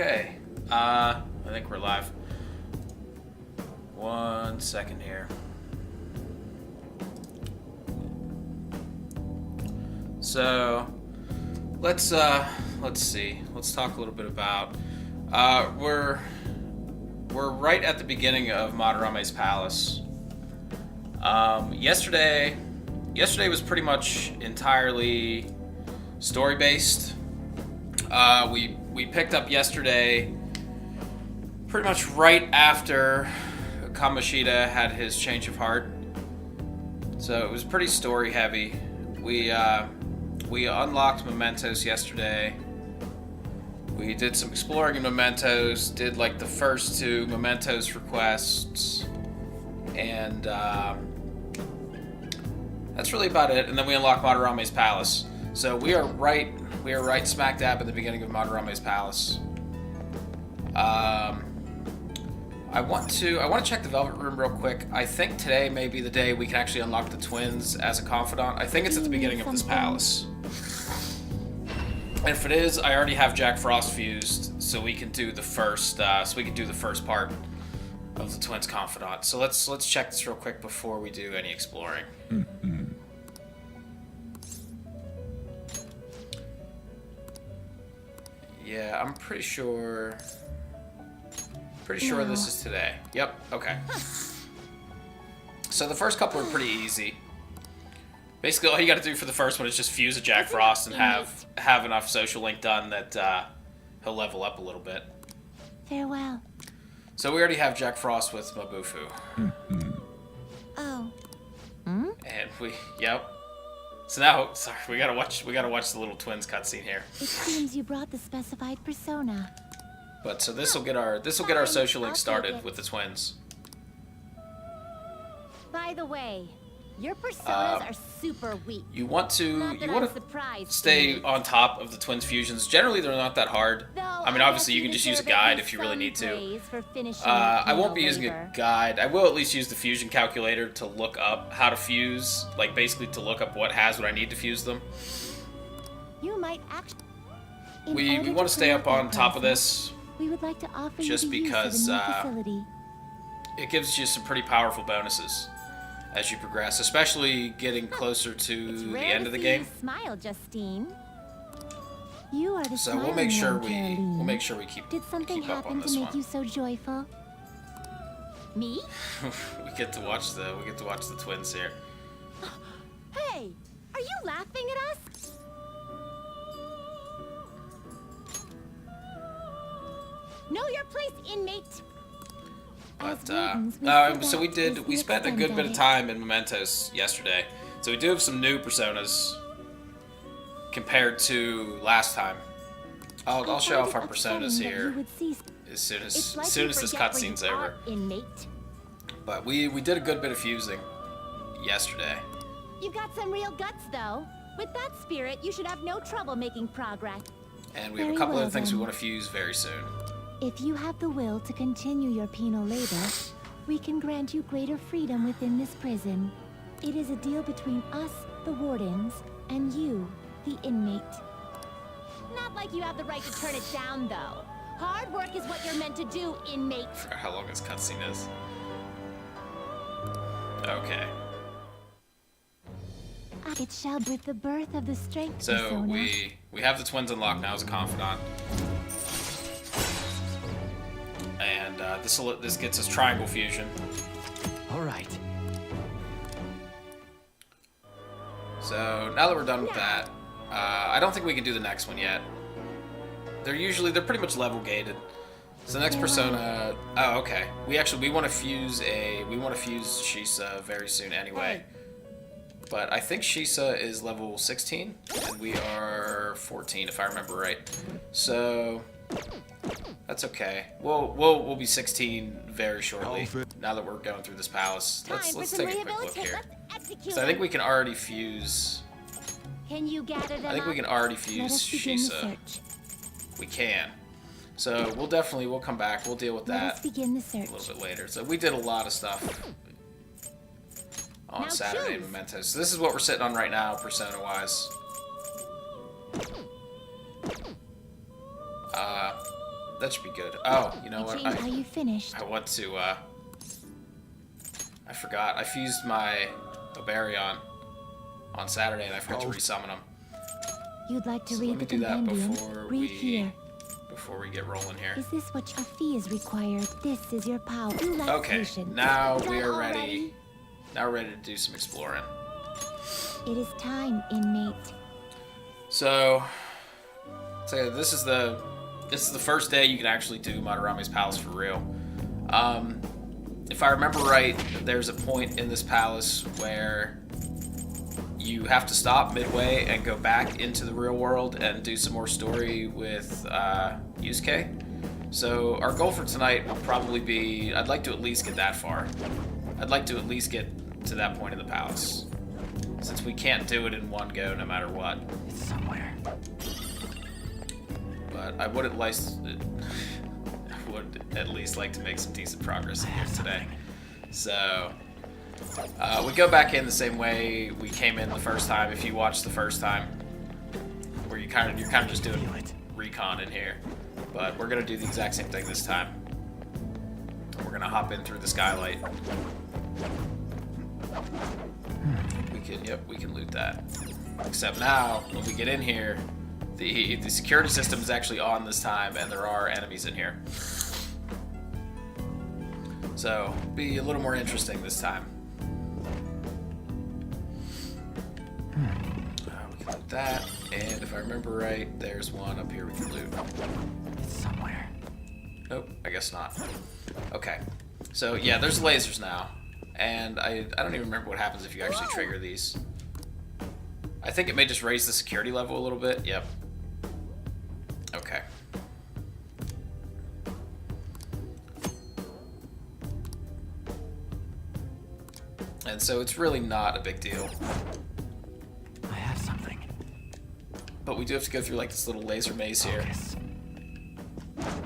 Okay. I think we're live. 1 second here. So, let's see. Let's talk a little bit about. We're right at the beginning of Madarame's palace. Yesterday was pretty much entirely story based. We picked up yesterday pretty much right after Kamoshida had his change of heart. So it was pretty story heavy. We unlocked mementos yesterday. We did some exploring in mementos, did like the first 2 mementos requests, and that's really about it. And then we unlocked Madarame's palace. So we are right smack dab at the beginning of Madarame's palace. I want to check the Velvet Room real quick. I think today may be the day we can actually unlock the twins as a confidant. I think it's at the beginning of this palace. And if it is, I already have Jack Frost fused, so we can do the first part of the twins confidant. So let's check this real quick before we do any exploring. Yeah, I'm pretty sure this is today. Yep, okay. So the first couple are pretty easy. Basically, all you gotta do for the first one is just fuse a Jack Frost and have enough social link done that he'll level up a little bit. Farewell. So we already have Jack Frost with Mabufu. Oh. And yep. So now, sorry, we gotta watch the little twins cutscene here. It seems you brought the specified persona. But so this will get our social link started with the twins. By the way, your personas are super weak. You want to stay on top of the twins fusions. Generally, they're not that hard. I mean, obviously, you can just use a guide if you really need to. I won't be using a guide. I will at least use the fusion calculator to look up how to fuse, like basically to look up what I need to fuse them. You might actually. We want to stay up on top of this. We would like to offer just you the because use of a new facility. It gives you some pretty powerful bonuses as you progress, especially getting closer to the end of the game. Smile, Justine. You are the so we'll make sure we keep. Did something keep up happen on this to make one. you so joyful? Me? we get to watch the twins here. Hey, are you laughing at us? Know your place, inmate. But so we spent a good bit of time in mementos yesterday. So we do have some new personas compared to last time. I'll show off our personas here as soon as this cutscene's over. But we did a good bit of fusing yesterday. You got some real guts, though. With that spirit, you should have no trouble making progress. And we have a couple other things we want to fuse very soon. If you have the will to continue your penal labor, we can grant you greater freedom within this prison. It is a deal between us, the wardens, and you, the inmate. Not like you have the right to turn it down, though. Hard work is what you're meant to do, inmate. I forgot how long this cutscene is. Okay. It shall with the birth of the strength So persona. we have the twins unlocked now as a confidant. And this gets us triangle fusion. All right. So now that we're done with that, I don't think we can do the next one yet. They're pretty much level gated. So the next persona. Oh, okay. We want to fuse Shisa very soon anyway. But I think Shisa is level 16 and we are 14 if I remember right. So that's okay. We'll be 16 very shortly. Now that we're going through this palace, let's take a quick look here. So I think we can already fuse. Can you gather them I think we can already fuse Shisa. We can. So we'll come back. We'll deal with that a little bit later. So we did a lot of stuff on Saturday in Mementos. So this is what we're sitting on right now, persona-wise. that should be good. Oh, you know what? Are you finished? I want to, I forgot. I fused my Oberion on Saturday, and I forgot to resummon him. You'd like to So read let me the do that compendium? Read here. before we get rolling here. Is this what a fee is required? This is your power. Okay, now we are ready. Now we're ready to do some exploring. It is time, inmate. So this is the first day you can actually do Madarame's palace for real. If I remember right, there's a point in this palace where you have to stop midway and go back into the real world and do some more story with Yusuke. So our goal for tonight will probably be, I'd like to at least get that far. I'd like to at least get to that point in the palace, since we can't do it in one go no matter what. It's somewhere. But I would at least like to make some decent progress in here today. So we go back in the same way we came in the first time. If you watched the first time, where you're kind of just doing recon in here, but we're gonna do the exact same thing this time. We're gonna hop in through the skylight. We can loot that. Except now, when we get in here, the security system is actually on this time, and there are enemies in here. So, be a little more interesting this time. We can loot that, and if I remember right, there's one up here we can loot. It's somewhere. Nope, I guess not. Okay, so yeah, there's lasers now, and I don't even remember what happens if you actually trigger these. I think it may just raise the security level a little bit. Yep. Okay. And so it's really not a big deal. I have something. But we do have to go through like this little laser maze here. Focus.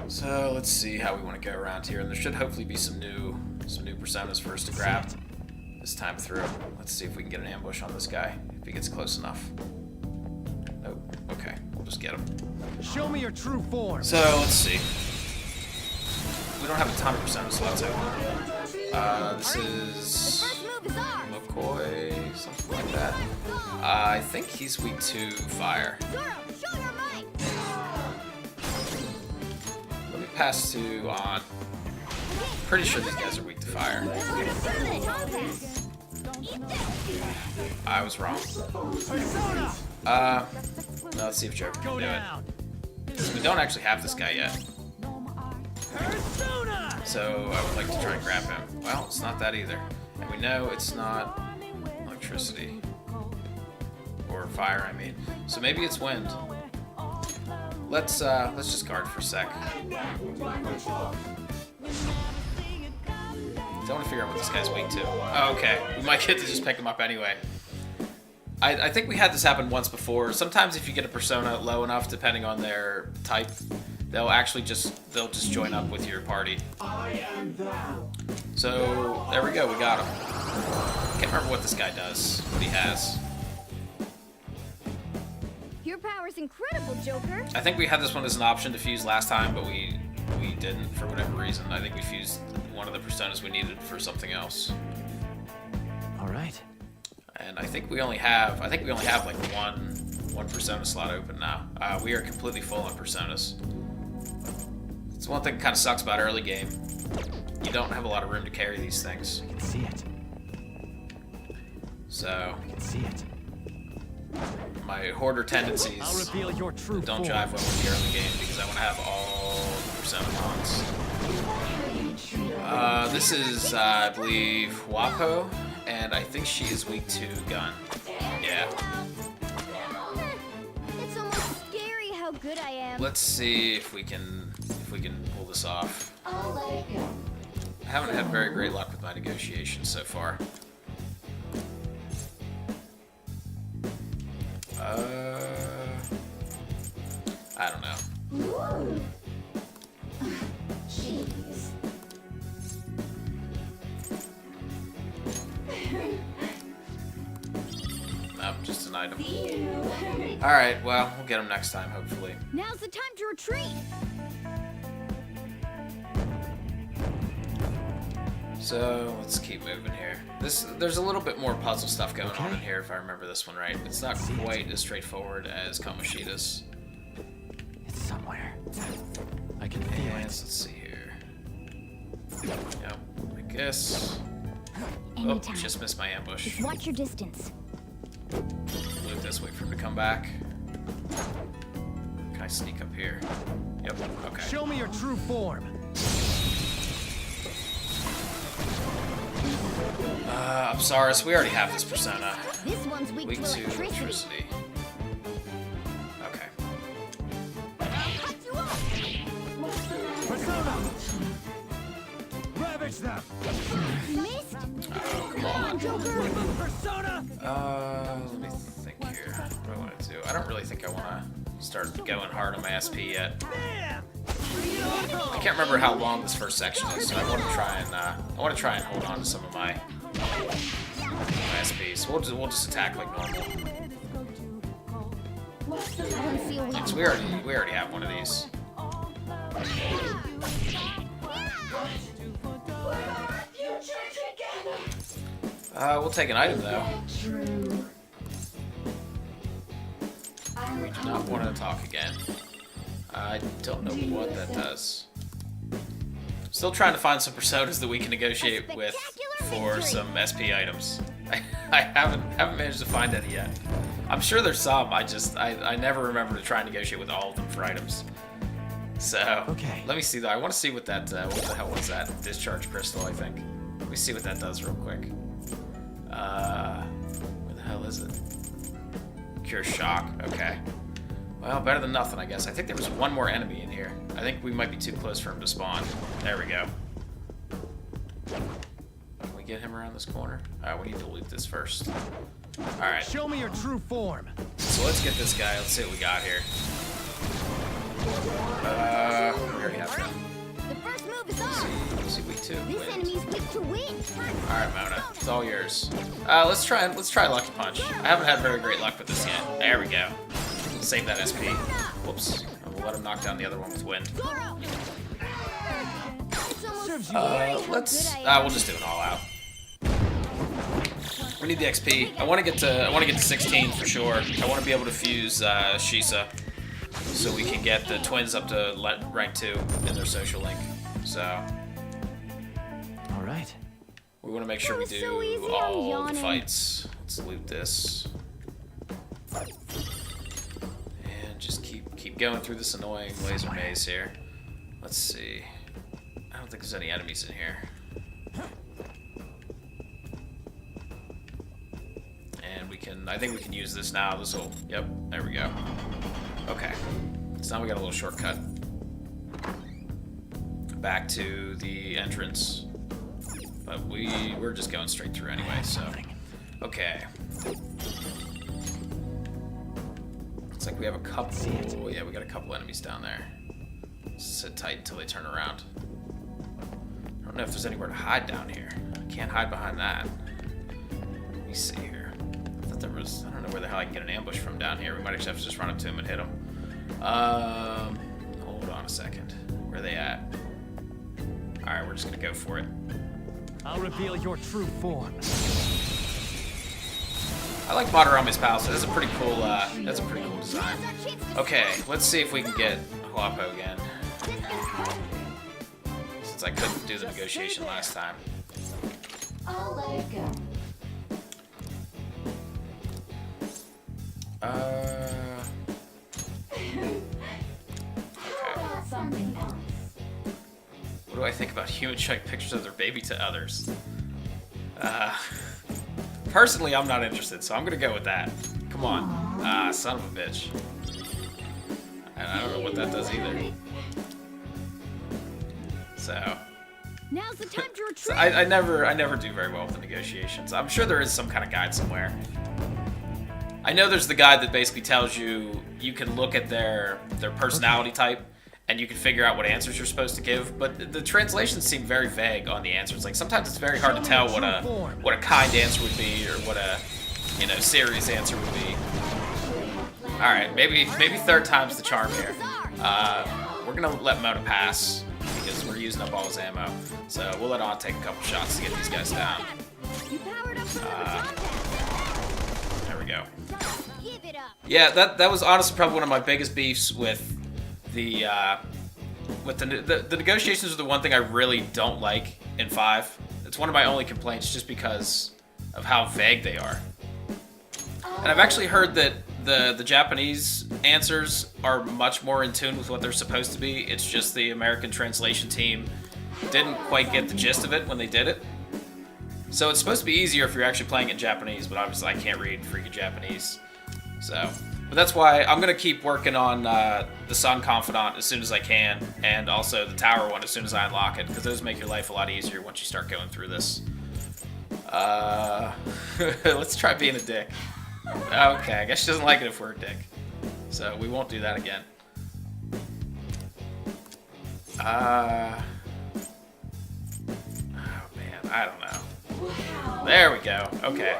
So let's see how we want to go around here, and there should hopefully be some new personas for us to grab this time through. Let's see if we can get an ambush on this guy if he gets close enough. Nope. Okay, we'll just get him. Show me your true form. So let's see. We don't have a ton of personas, so that's open. This is McCoy, something like that. I think he's weak to fire. Let me pass to on. Pretty sure these guys are weak to fire. I was wrong. No, let's see if Joker can do it. We don't actually have this guy yet. So I would like to try and grab him. Well, it's not that either. And we know it's not electricity. Or fire, I mean. So maybe it's wind. Let's just guard for a sec. Don't want to figure out what this guy's weak to. Oh, okay. We might get to just pick him up anyway. I think we had this happen once before. Sometimes if you get a persona low enough, depending on their type, they'll just join up with your party. So there we go, we got him. Can't remember what this guy does, what he has. Your power's incredible, Joker. I think we had this one as an option to fuse last time, but we didn't for whatever reason. I think we fused one of the personas we needed for something else. All right. And I think we only have like one persona slot open now. We are completely full on personas. It's one thing that kind of sucks about early game. You don't have a lot of room to carry these things. I can see it. So I can see it. my hoarder tendencies I'll reveal your true don't form. jive well with the early game because I want to have all the persona mons. This is, I believe, Wapo, and I think she is weak to gun. Yeah. It's almost scary how good I am. Let's see if we can pull this off. I haven't had very great luck with my negotiations so far. I don't know. Nope, just an item. Alright, well, we'll get him next time, hopefully. Now's the time to retreat. So let's keep moving here. There's a little bit more puzzle stuff going on in here if I remember this one right. It's not quite as straightforward as Kamoshida's. It's somewhere. I can feel it. Let's see here. Yep, I guess. Oh, Anytime. just missed my ambush. Just watch your distance. Loot this, wait for him to come back. Can I sneak up here? Yep, okay. Show me your true form. Apsaris, we already have this persona. This one's weak, Weak to to electricity. electricity. Okay. Cut you up. Persona! Ravage them! Missed. Oh, come on. Joker. Persona! Let me think here. What do I want to do? I don't really think I want to start going hard on my SP yet. Bam! I can't remember how long this first section is, so I want to try and hold on to some of my SPs. We'll just attack like normal. I don't see a weak. Because we already have one of these. We'll take an item though. We do not want to talk again. I don't know what that does. Still trying to find some personas that we can negotiate with for some SP items. I haven't managed to find any yet. I'm sure there's some. I never remember to try and negotiate with all of them for items. So Okay. let me see though. I want to see what that what the hell was that? Discharge crystal, I think. Let me see what that does real quick. Where the hell is it? Cure shock. Okay. Well, better than nothing, I guess. I think there was one more enemy in here. I think we might be too close for him to spawn. There we go. Can we get him around this corner? We need to loot this first. Alright, Show me your true form. so let's get this guy. Let's see what we got here. We already have him. The first move is on. Let's see, weak to This wind. enemy's weak to wind. Alright, Mona. It's all yours. Let's try Lucky Punch. I haven't had very great luck with this yet. There we go. Save that SP. Whoops. We'll let him knock down the other one with wind. Goro. It's almost Serves you scary right. how Let's. good I am. We'll just do it all out. We need the XP. I want to get to 16 for sure. I want to be able to fuse Shisa, so we can get the twins up to rank 2 in their social link. So All right. we want to make sure we That was do so easy, I'm all the yawning. fights. Let's loot this. And just keep going through this annoying laser maze here. Let's see. I don't think there's any enemies in here. And I think we can use this now. This will, yep, there we go. Okay. So now we got a little shortcut. Back to the entrance. But we're just going straight through anyway, so. Okay. Looks like we have a couple. Oh yeah, we got a couple enemies down there. Sit tight until they turn around. I don't know if there's anywhere to hide down here. I can't hide behind that. Let me see here. I thought there was. I don't know where the hell I can get an ambush from down here. We might actually have to just run up to him and hit him. Hold on a second. Where are they at? All right, we're just gonna go for it. I'll reveal your true form. I like Madarame's palace. That's a pretty cool. That's a pretty cool design. Okay, let's see if we can get Huapo again. Since I couldn't do the negotiation last time. I'll let it go. Okay. Something else. What do I think about humans showing pictures of their baby to others? Personally, I'm not interested, so I'm gonna go with that. Come on. Son of a bitch. And I don't know what that does either. So. Now's the time to retreat. So I never do very well with the negotiations. I'm sure there is some kind of guide somewhere. I know there's the guide that basically tells you can look at their personality type and you can figure out what answers you're supposed to give, but the translations seem very vague on the answers. Like sometimes it's very hard to tell what a kind answer would be or what a serious answer would be. All right, maybe third time's the charm here. We're gonna let Mona pass because we're using up all his ammo. So we'll let On take a couple shots to get these guys down. You powered up some of the combat. There we go. Give it up. Yeah, that was honestly probably one of my biggest beefs with the negotiations are the one thing I really don't like in 5. It's one of my only complaints just because of how vague they are. And I've actually heard that the Japanese answers are much more in tune with what they're supposed to be. It's just the American translation team didn't quite get the gist of it when they did it. So it's supposed to be easier if you're actually playing it in Japanese, but obviously I can't read freaking Japanese. So, but that's why I'm gonna keep working on the Sun Confidant as soon as I can, and also the Tower one as soon as I unlock it, because those make your life a lot easier once you start going through this. Let's try being a dick. Okay, I guess she doesn't like it if we're a dick. So we won't do that again. Oh man, I don't know. There we go. Okay,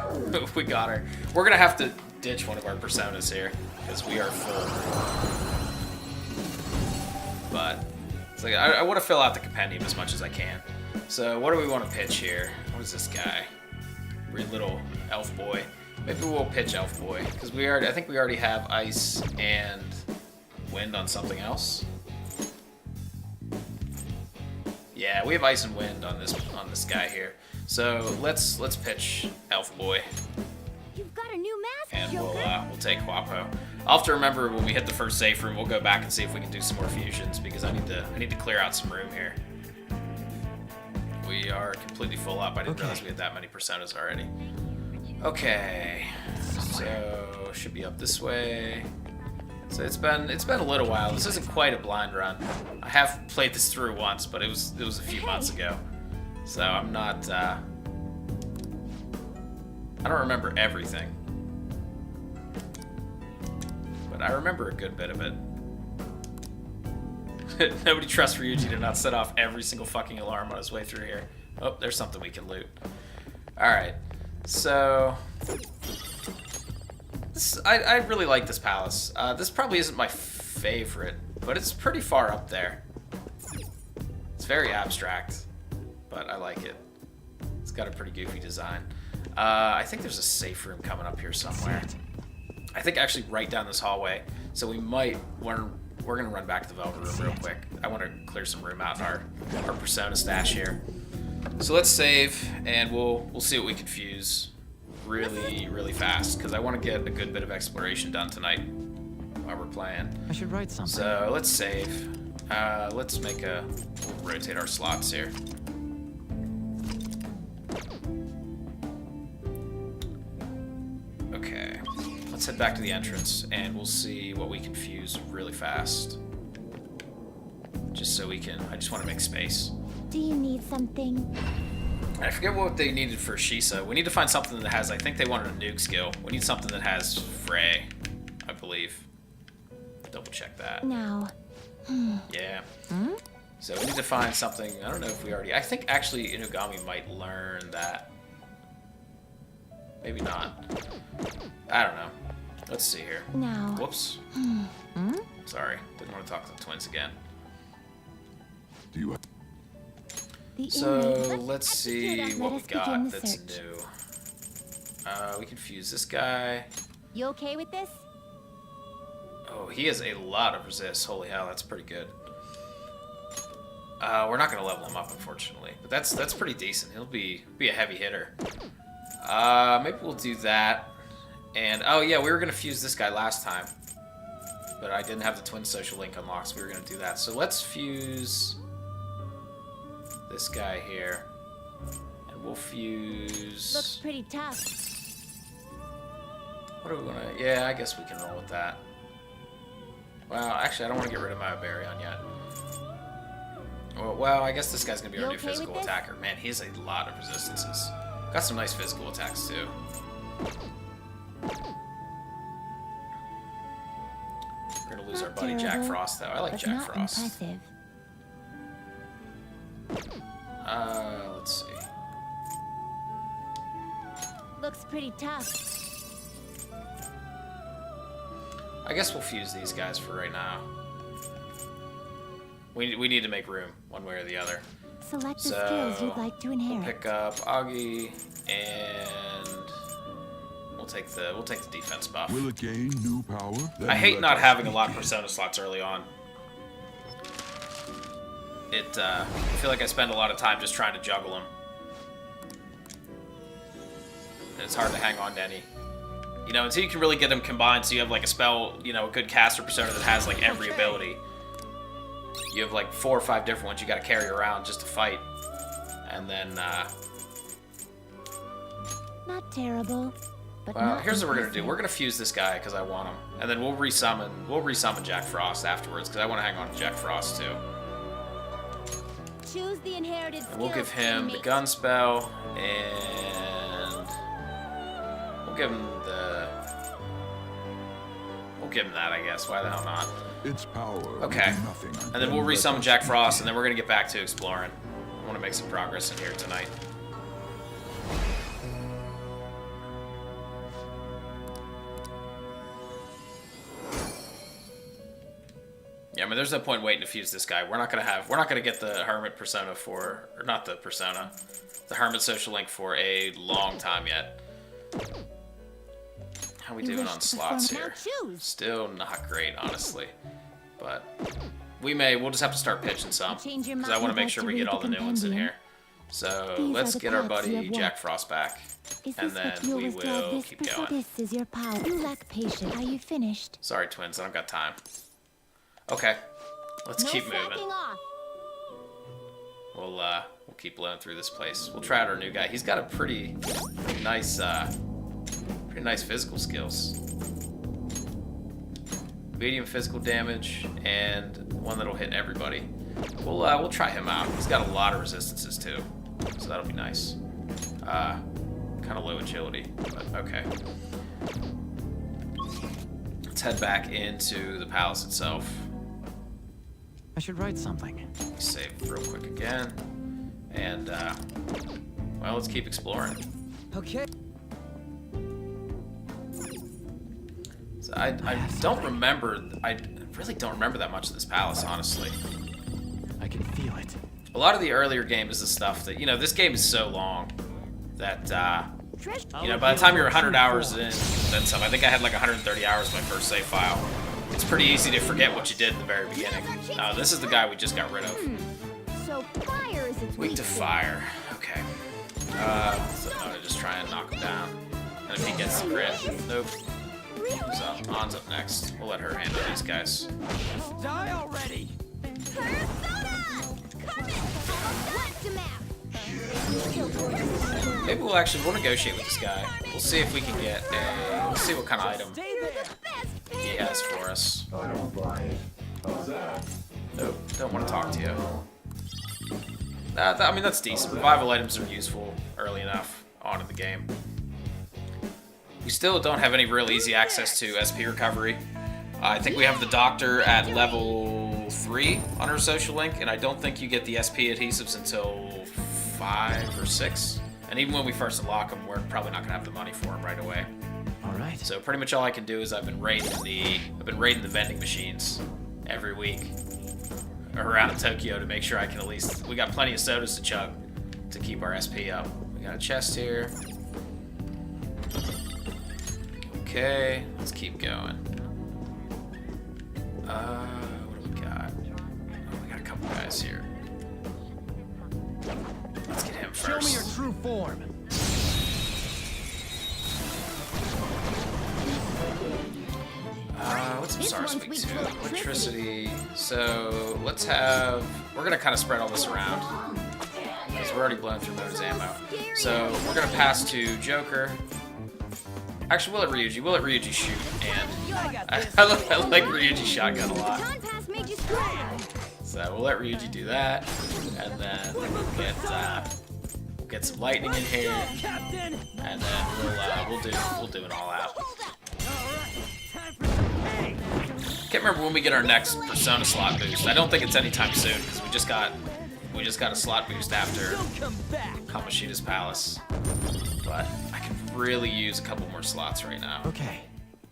we got her. We're gonna have to ditch one of our personas here because we are full. But it's like I want to fill out the compendium as much as I can. So what do we want to pitch here? What is this guy? Weird little elf boy. Maybe we'll pitch elf boy because I think we already have ice and wind on something else. Yeah, we have ice and wind on this guy here. So let's pitch elf boy. You've got a new mask, And Joker. we'll take Quapo. I'll have to remember when we hit the first safe room, we'll go back and see if we can do some more fusions because I need to clear out some room here. We are completely full up. I didn't realize we had that many personas already. Okay, so should be up this way. So it's been a little while. This isn't quite a blind run. I have played this through once, but it was a few months ago. So I'm not. I don't remember everything, but I remember a good bit of it. Nobody trusts Ryuji to not set off every single fucking alarm on his way through here. Oh, there's something we can loot. Alright, so... I really like this palace. This probably isn't my favorite, but it's pretty far up there. It's very abstract, but I like it. It's got a pretty goofy design. I think there's a safe room coming up here somewhere. I think actually right down this hallway. So we might we're gonna run back to the Velvet Room real quick. I want to clear some room out in our persona stash here. So let's save and we'll see what we can fuse really fast because I want to get a good bit of exploration done tonight while we're playing. I should write something. So let's save. Let's we'll rotate our slots here. Okay, let's head back to the entrance and we'll see what we can fuse really fast. Just so we can, I just want to make space. Do you need something? I forget what they needed for Shisa. We need to find something that has, I think they wanted a nuke skill. We need something that has Frey, I believe. Double check that. Now. Yeah. So we need to find something, I don't know if we already, I think actually Inugami might learn that. Maybe not. I don't know. Let's see here. Now. Whoops. Sorry, didn't want to talk to the twins again. The So inmates. let's see Let what we us begin got the that's search. new. We can fuse this guy. You okay with this? Oh, he has a lot of resist. Holy hell, that's pretty good. We're not gonna level him up, unfortunately, but that's pretty decent. He'll be a heavy hitter. Maybe we'll do that. And oh yeah, we were gonna fuse this guy last time, but I didn't have the twin social link unlocked, so we were gonna do that. So let's fuse this guy here, and we'll fuse. Looks pretty tough. What are we gonna? Yeah, I guess we can roll with that. Well, actually, I don't want to get rid of my Oberion yet. Well, I guess this guy's gonna be our You new okay with physical this? attacker. Man, he has a lot of resistances. Got some nice physical attacks too. We're gonna lose our Not buddy Jack terrible, Frost though. I like but Jack not Frost. impressive. Let's see. Looks pretty tough. I guess we'll fuse these guys for right now. We need to make room, one way or the other. Select the skills you'd like to inherit. Pick up Augie, and we'll take the defense buff. Will it gain new power? I hate not having a lot of persona slots early on. I feel like I spend a lot of time just trying to juggle them. And it's hard to hang on to any. You know, until you can really get them combined so you have like a spell, you know, a good caster persona that has like every ability. You have like 4 or 5 different ones you gotta carry around just to fight. And then, Not terrible, but well, not here's what we're gonna do. impressive. We're gonna fuse this guy because I want him. And then we'll resummon Jack Frost afterwards because I want to hang on to Jack Frost too. Choose the inherited And we'll give skills, him the teammate. gun spell, and we'll give him that, I guess. Why the hell not? Its power. will Okay. do nothing And then we'll until resummon Jack Frost, and then we're gonna get back to exploring. I want to make some progress in here tonight. Yeah, I mean, there's no point waiting to fuse this guy. We're not gonna get the Hermit persona or not the persona, the Hermit social link for a long time yet. How we You doing wish on to slots perform here? now, choose. Still not great, honestly. But we'll just have to start pitching some Change your because I want to mind. make sure we get all the new ones in here. So These let's are the get our paths you buddy have Jack walked. Frost back, Is and this then what you we always thought will this keep pursuit? going. This is your power. You lack patience. Are you finished? Sorry, twins, I don't got time. Okay, let's No keep slacking moving. off. We'll keep blowing through this place. We'll try out our new guy. He's got a pretty nice physical skills. Medium physical damage and one that'll hit everybody. We'll try him out. He's got a lot of resistances too, so that'll be nice. Kind of low agility, but okay. Let's head back into the palace itself. I should write something. Save real quick again, and well, let's keep exploring. Okay. So I don't remember. I really don't remember that much of this palace, honestly. I can feel it. A lot of the earlier game is the stuff that, you know, this game is so long that you know, by the time you're 100 hours in, then some. I think I had like 130 hours in my first save file. It's pretty easy to forget what you did in the very beginning. This is the guy we just got rid of. So fire is its Weak to fire. Okay. So I'm gonna just try and knock him down. And if he gets the crit, nope. Who's up? An's up next. We'll let her handle these guys. Die already! Maybe we'll negotiate with this guy. We'll see if we can get a. We'll see what kind of item he has for us. Nope, don't want to talk to you. I mean, that's decent. Revival items are useful early enough on in the game. We still don't have any real easy access to SP recovery. I think we have the doctor at level 3 on her social link, and I don't think you get the SP adhesives until 5 or 6. And even when we first unlock them, we're probably not gonna have the money for them right away. All right. So pretty much all I can do is I've been raiding the vending machines every week around Tokyo to make sure I can at least. We got plenty of sodas to chug to keep our SP up. We got a chest here. Okay, let's keep going. What do we got? Oh, we got a couple guys here. Let's get him Show me your first. true form. What's some This SAR one's speak weak to? to Electricity. So let's have. We're gonna kind of spread all this around because we're already blowing through Moto's ammo. So we're gonna pass to Joker. Actually, we'll let Ryuji shoot, and I like Ryuji's shotgun a lot. Baton pass made you strong. So we'll let Ryuji do that, and then we'll get some lightning in here, and then we'll do it all out. Can't remember when we get our next Persona slot boost. I don't think it's anytime soon because we just got a slot boost after Kamoshida's Palace. But I could really use a couple more slots right now. Okay.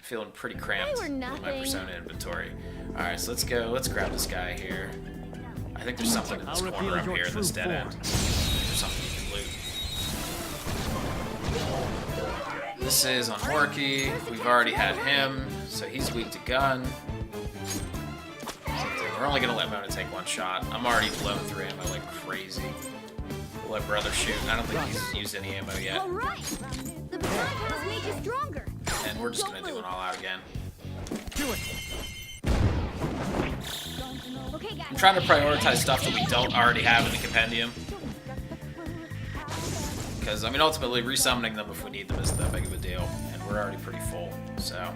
Feeling pretty cramped They were with my nothing. Persona inventory. All right, so let's go. Let's grab this guy here. I think there's something in this corner up here, this dead end. There's something you can loot. This is on Horky. We've already had him, so he's weak to gun. We're only gonna let Mona take one shot. I'm already blowing through ammo like crazy. We'll let Brother shoot. I don't think he's used any ammo yet. All right. The baton has made you stronger. And we're just gonna do an all-out again. Do it. Okay, guys. I'm trying to prioritize stuff that we don't already have in the compendium. Because, I mean, ultimately, resummoning them if we need them isn't that big of a deal. And we're already pretty full, so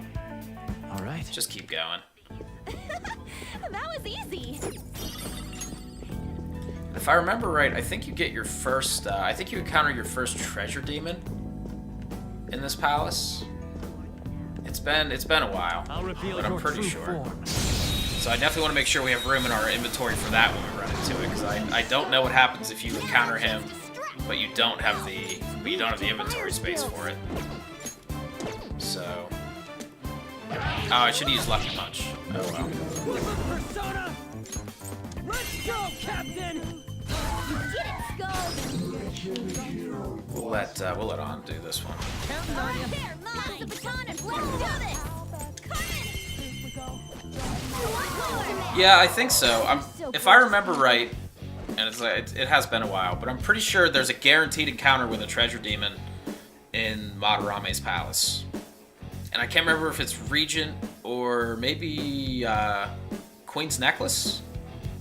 All right. just keep going. That was easy. If I remember right, I think you get your first, I think you encounter your first treasure demon in this palace. It's been a while, I'll reveal but I'm your pretty true sure. form. So I definitely want to make sure we have room in our inventory for that when we run into it, because I don't know what happens if you encounter him, but you don't have the inventory space for it. So, oh, I should use Lucky Punch. Oh well. Persona! Let's go, Captain! You did it, Skull. We'll let On do this one. Counting on you. There, mine. The baton and let's do this. Come in. Yeah, I think so. If I remember right, and it has been a while, but I'm pretty sure there's a guaranteed encounter with a treasure demon in Madarame's palace. And I can't remember if it's Regent or maybe Queen's Necklace.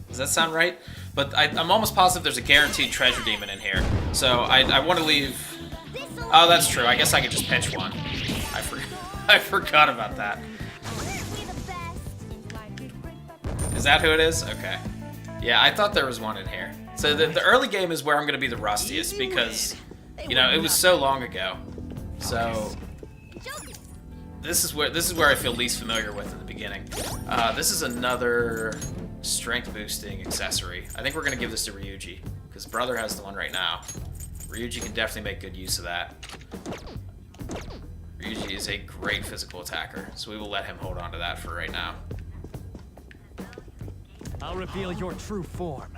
Does that sound right? But I'm almost positive there's a guaranteed treasure demon in here. So I want to leave... Oh, that's true. I guess I could just pitch one. I forgot about that. Is that who it is? Okay. Yeah, I thought there was one in here. So the early game is where I'm going to be the rustiest because, you know, it was so long ago. So this is where I feel least familiar with in the beginning. This is another strength boosting accessory. I think we're going to give this to Ryuji because Brother has the one right now. Ryuji can definitely make good use of that. Ryuji is a great physical attacker, so we will let him hold on to that for right now. I'll reveal your true form.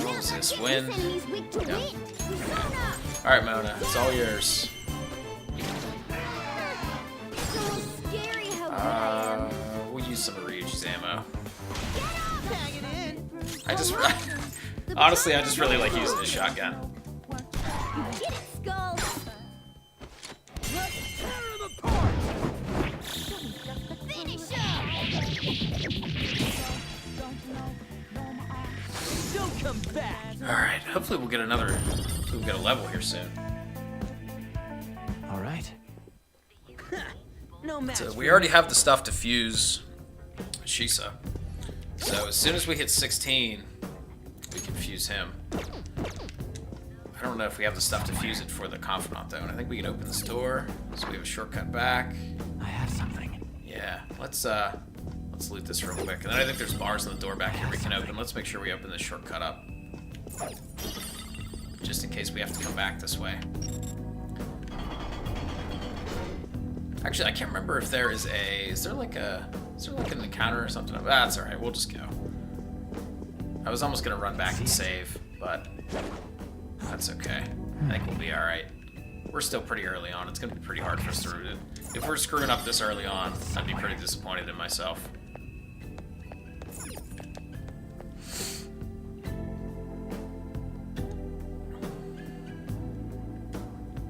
What was this? Wind? This enemy's weak to wind. Persona. Alright, Mona, it's all yours. It's a little scary how We'll use some of Ryuji's ammo. Tag it in. I just... Honestly, I just really like using this shotgun. you did it, Skull. Let's tear him apart! Finish him. Don't come back! Alright, hopefully we'll get a level here soon. All right. No match. So we already have the stuff to fuse Shisa. So as soon as we hit 16, we can fuse him. I don't know if we have the stuff to fuse it for the Confidant though, and I think we can open this door, so we have a shortcut back. I have something. Yeah, let's loot this real quick. And then I think there's bars on the door back here we can open. Let's make sure we open this shortcut up. Just in case we have to come back this way. Actually, I can't remember if there is there like an encounter or something? Ah, that's alright, we'll just go. I was almost gonna run back and save, but that's okay. I think we'll be alright. We're still pretty early on. It's gonna be pretty hard for us to root it. If we're screwing up this early on, I'd be pretty disappointed in myself.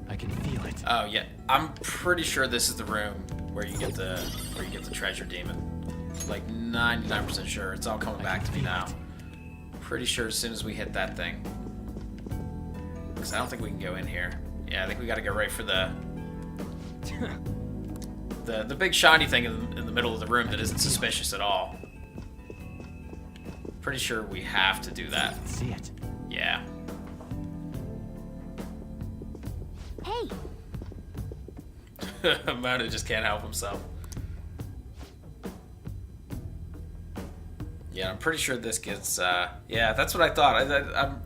I can feel it. Oh yeah, I'm pretty sure this is the room where you get the treasure demon. Like 99% sure. It's all coming back to me now. Pretty sure as soon as we hit that thing. Because I don't think we can go in here. Yeah, I think we got to go right for the big shiny thing in the middle of the room that isn't suspicious at all. Pretty sure we have to do that. See it. Yeah. Hey, Mona just can't help himself. Yeah, I'm pretty sure this gets, yeah, that's what I thought.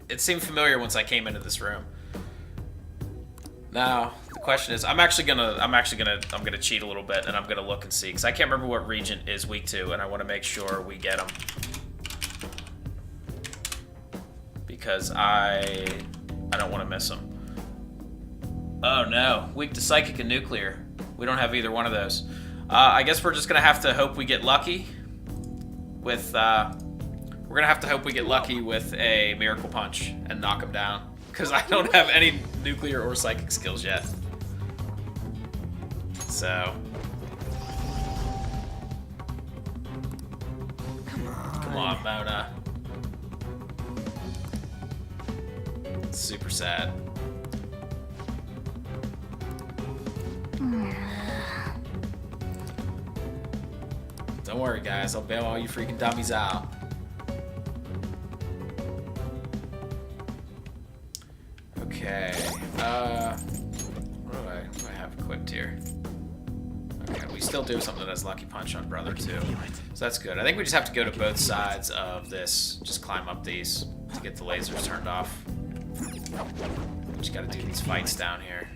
It seemed familiar once I came into this room. Now, the question is, I'm gonna cheat a little bit, and I'm gonna look and see, because I can't remember what regent is weak to, and I want to make sure we get him. Because I don't want to miss him. Oh no, weak to psychic and nuclear. We don't have either one of those. I guess we're just gonna have to hope we get lucky with. We're gonna have to hope we get lucky with a miracle punch and knock him down. Because I don't have any nuclear or psychic skills yet. So. Come on, Mona. Super sad. Don't worry, guys. I'll bail all you freaking dummies out. Okay. What do I have equipped here? Okay, we still do something that has Lucky Punch on Brother too. So that's good. I think we just have to go to both sides of this. Just climb up these to get the lasers turned off. Just gotta do these fights down here.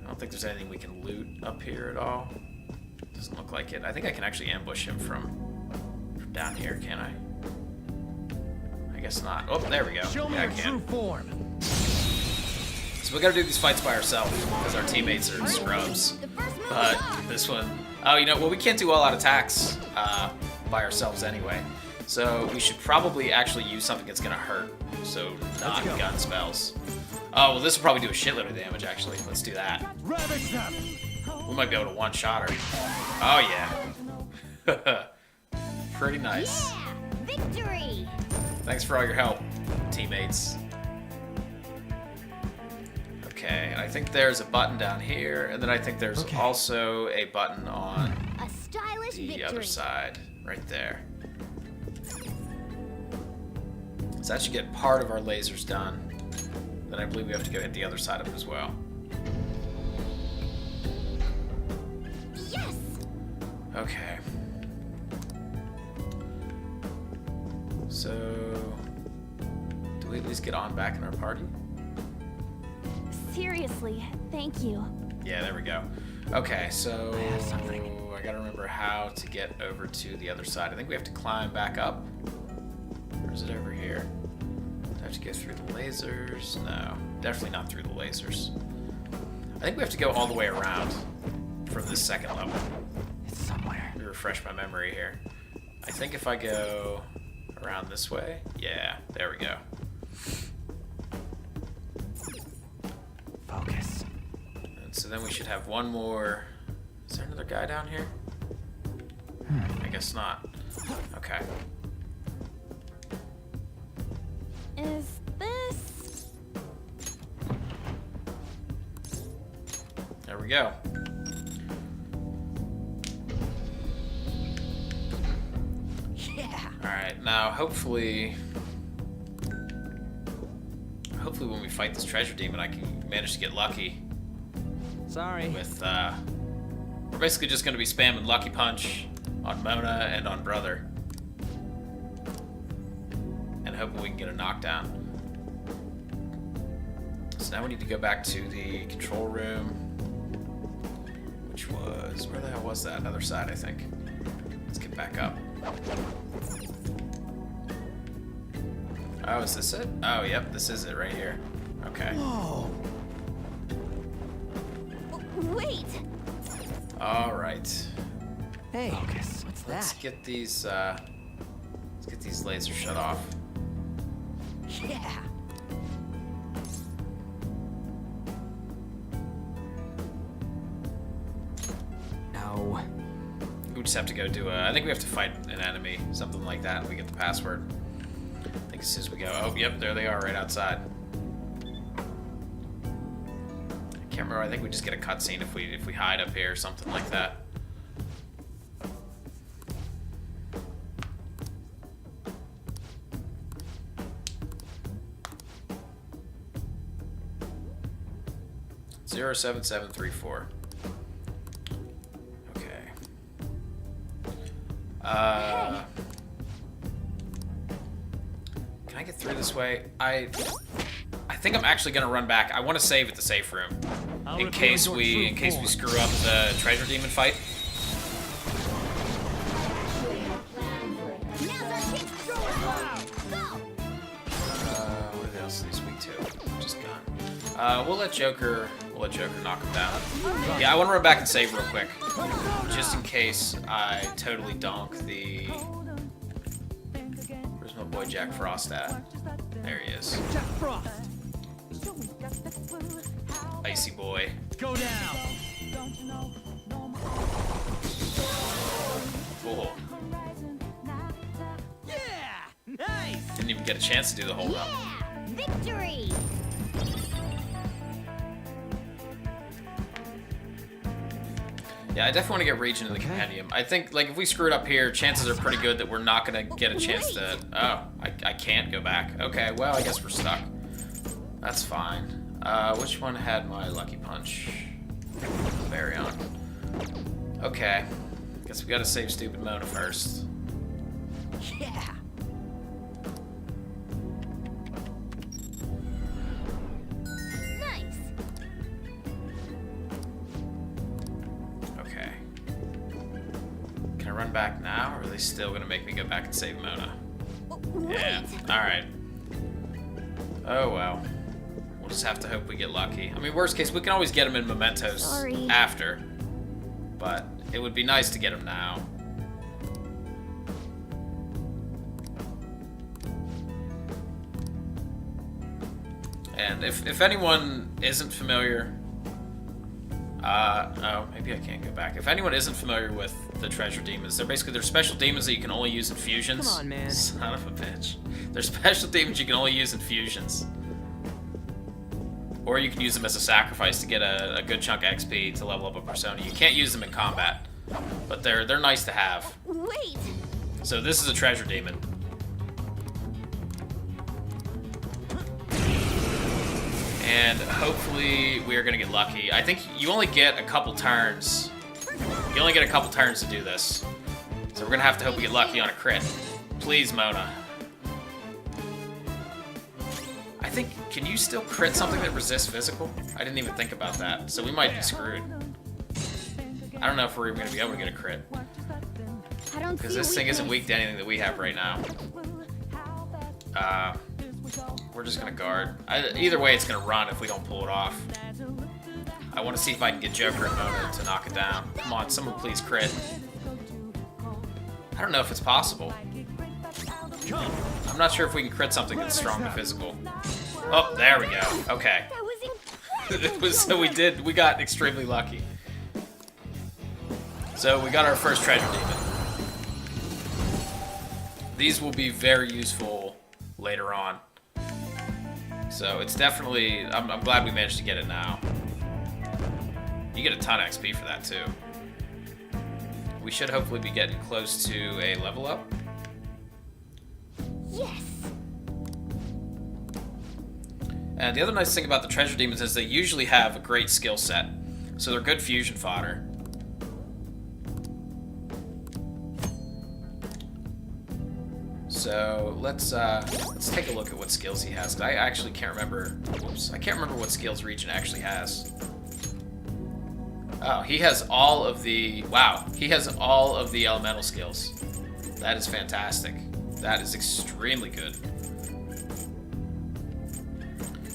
I don't think there's anything we can loot up here at all. Doesn't look like it. I think I can actually ambush him from down here, can I? I guess not. Oh, there we go. Show me Yeah, I your can. true form. So we gotta do these fights by ourselves because our teammates are scrubs. But this one, oh, you know, well, we can't do all-out attacks by ourselves anyway. So we should probably actually use something that's gonna hurt. So not gun spells. Oh, well, this will probably do a shitload of damage, actually. Let's do that. Ravage them. We might be able to one-shot her. Oh, yeah. Pretty nice. Yeah, victory. Thanks for all your help, teammates. Okay, and I think there's a button down here, and then I think there's also a button on A stylish the victory. other side, right there. So that should get part of our lasers done. Then I believe we have to go hit the other side of it as well. Yes. Okay. So, do we at least get on back in our party? Seriously, thank you. Yeah, there we go. Okay, so I have something. I gotta remember how to get over to the other side. I think we have to climb back up. Or is it over here? Do I have to go through the lasers? No, definitely not through the lasers. I think we have to go all the way around from this second level. It's somewhere. Let me refresh my memory here. I think if I go around this way, yeah, there we go. Focus. And so then we should have one more. Is there another guy down here? I guess not. Okay. Is this... There we go. Yeah. Alright, now hopefully when we fight this treasure demon I can manage to get lucky Sorry. with we're basically just gonna be spamming Lucky Punch on Mona and on Brother. And hoping we can get a knockdown. So now we need to go back to the control room. Which was, where the hell was that? Other side, I think. Let's get back up. Oh, is this it? Oh, yep, this is it right here. Okay. Whoa. Wait. All right. Hey. Focus. What's Let's that? get these lasers shut off. Yeah. No. We just have to go do I think we have to fight an enemy, something like that, and we get the password. I think as soon as we go, oh, yep, there they are right outside. I can't remember, I think we just get a cutscene if we hide up here or something like that. Zero 7734. Okay. Can I get through this way? I think I'm actually gonna run back. I want to save at the safe room. in case we screw up the treasure demon fight. Now's our chance to show us. Go! What else is weak to? Just gun. We'll let Joker knock him down. Yeah, I want to run back and save real quick, just in case I totally donk the. Where's my boy Jack Frost at? There he is. Jack Frost. Icy boy. Go down. Cool. Yeah. Nice. Didn't even get a chance to do the hold up. Yeah! Victory! Yeah, I definitely want to get Region in the compendium. I think, like, if we screw it up here, chances are pretty good that we're not gonna get a chance to. Oh, I can't go back. Okay, well, I guess we're stuck. That's fine. Which one had my lucky punch? Baryon. Okay. Guess we gotta save stupid Mona first. Yeah. Nice! Okay. Can I run back now, or are they still gonna make me go back and save Mona? Wait! Yeah. Alright. Oh well. We'll just have to hope we get lucky. I mean, worst case, we can always get them in mementos Sorry. after. But it would be nice to get them now. And if anyone isn't familiar... oh, maybe I can't go back. If anyone isn't familiar with the treasure demons, they're special demons that you can only use in fusions. Come on, man. Son of a bitch. They're special demons you can only use in fusions. Or you can use them as a sacrifice to get a good chunk of XP to level up a persona. You can't use them in combat, but they're nice to have. Wait! So this is a treasure demon. And hopefully we are gonna get lucky. I think you only get a couple turns. You only get a couple turns to do this. So we're gonna have to hope we get lucky on a crit. Please, Mona. I think, can you still crit something that resists physical? I didn't even think about that, so we might be screwed. I don't know if we're even going to be able to get a crit. I don't Because see this thing isn't weakness. weak to anything that we have right now. We're just going to guard. Either way, it's going to run if we don't pull it off. I want to see if I can get Joker and Mona to knock it down. Come on, someone please crit. I don't know if it's possible. I'm not sure if we can crit something that's strong to physical. Oh, there we go. Okay. That was So we got extremely lucky. So we got our first treasure demon. These will be very useful later on. So it's definitely, I'm glad we managed to get it now. You get a ton of XP for that too. We should hopefully be getting close to a level up. Yes! And the other nice thing about the treasure demons is they usually have a great skill set. So they're good fusion fodder. So let's take a look at what skills he has. 'Cause I actually can't remember. Whoops! I can't remember what skills Region actually has. Oh, he has all of the. Wow, he has all of the elemental skills. That is fantastic. That is extremely good.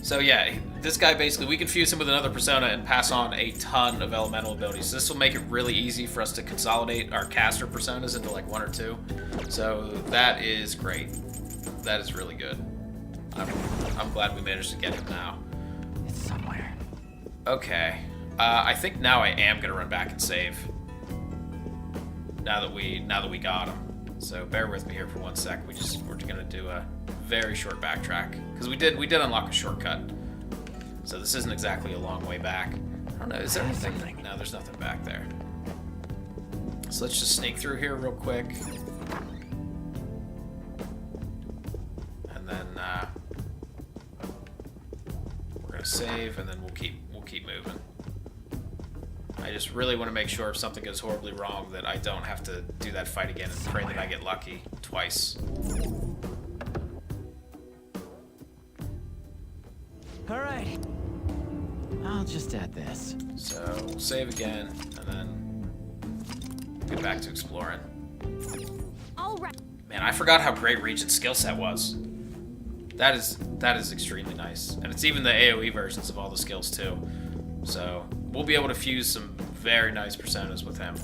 So yeah, this guy basically, we can fuse him with another persona and pass on a ton of elemental abilities. So this will make it really easy for us to consolidate our caster personas into like 1 or 2. So that is great. That is really good. I'm glad we managed to get him now. It's somewhere. Okay. I think now I am gonna run back and save. Now that we got him. So bear with me here for 1 sec. We're gonna do a very short backtrack because we did unlock a shortcut. So this isn't exactly a long way back. I don't know. Is there anything? No, there's nothing back there. So let's just sneak through here real quick, and then we're gonna save, and then we'll keep moving. I just really want to make sure if something goes horribly wrong that I don't have to do that fight again and pray that I get lucky twice. All right. I'll just add this. So we'll save again, and then get back to exploring. All right. Man, I forgot how great Regent's skill set was. That is extremely nice, and it's even the AOE versions of all the skills too. So we'll be able to fuse some very nice personas with him.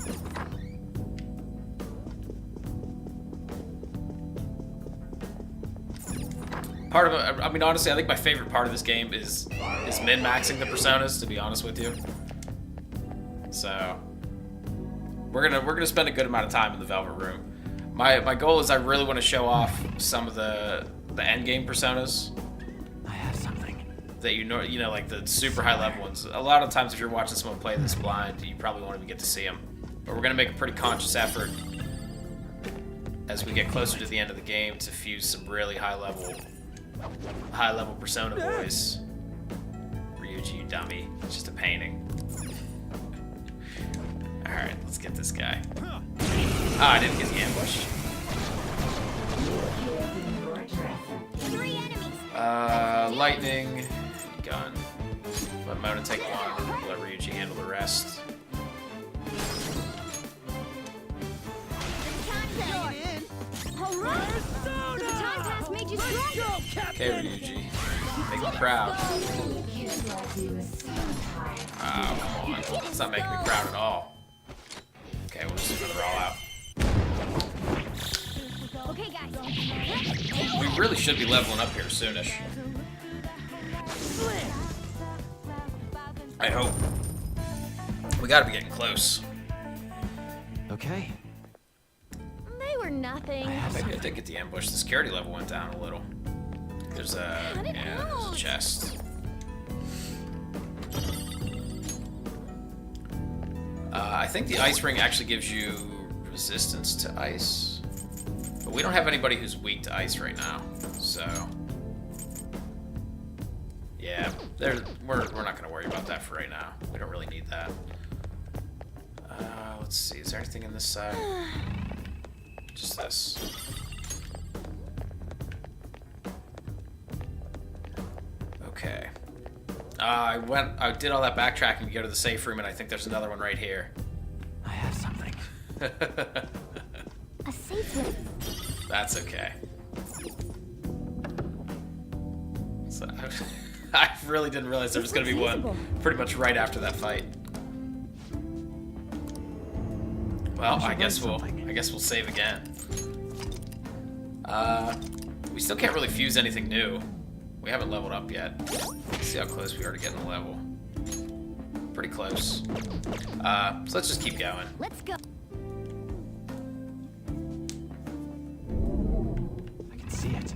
Part of it, I mean, honestly, I think my favorite part of this game is min-maxing the personas. To be honest with you, so we're gonna spend a good amount of time in the Velvet Room. My goal is I really want to show off some of the end game personas I have something. that you know like the super high level ones. A lot of times, if you're watching someone play this blind, you probably won't even get to see them. But we're gonna make a pretty conscious effort as we get closer to the end of the game to fuse some really high level persona boys. Ryuji, you dummy. It's just a painting. Alright, let's get this guy. Ah, I didn't get the ambush. 3 enemies. Lightning, gun. Let Mona take one, let Ryuji handle the rest. You're in. All right. The time pass made you stronger. Okay, Ryuji. Make me proud. Oh, come on. It's not making me proud at all. Okay, we'll just do another all-out. Okay, guys. We really should be leveling up here soonish. I hope. We gotta be getting close. Okay. They were nothing. Maybe I did get the ambush. The security level went down a little. There's a chest. I think the ice ring actually gives you resistance to ice, but we don't have anybody who's weak to ice right now, so yeah, we're not gonna worry about that for right now. We don't really need that. Let's see, is there anything in this side? Just this. Okay. I did all that backtracking to go to the safe room, and I think there's another one right here. I have something. A safe room. That's okay. So, I really didn't realize there was going to be one pretty much right after that fight. Well, I guess we'll save again. We still can't really fuse anything new. We haven't leveled up yet. Let's see how close we are to getting the level. Pretty close. So let's just keep going. Let's go. I can see it.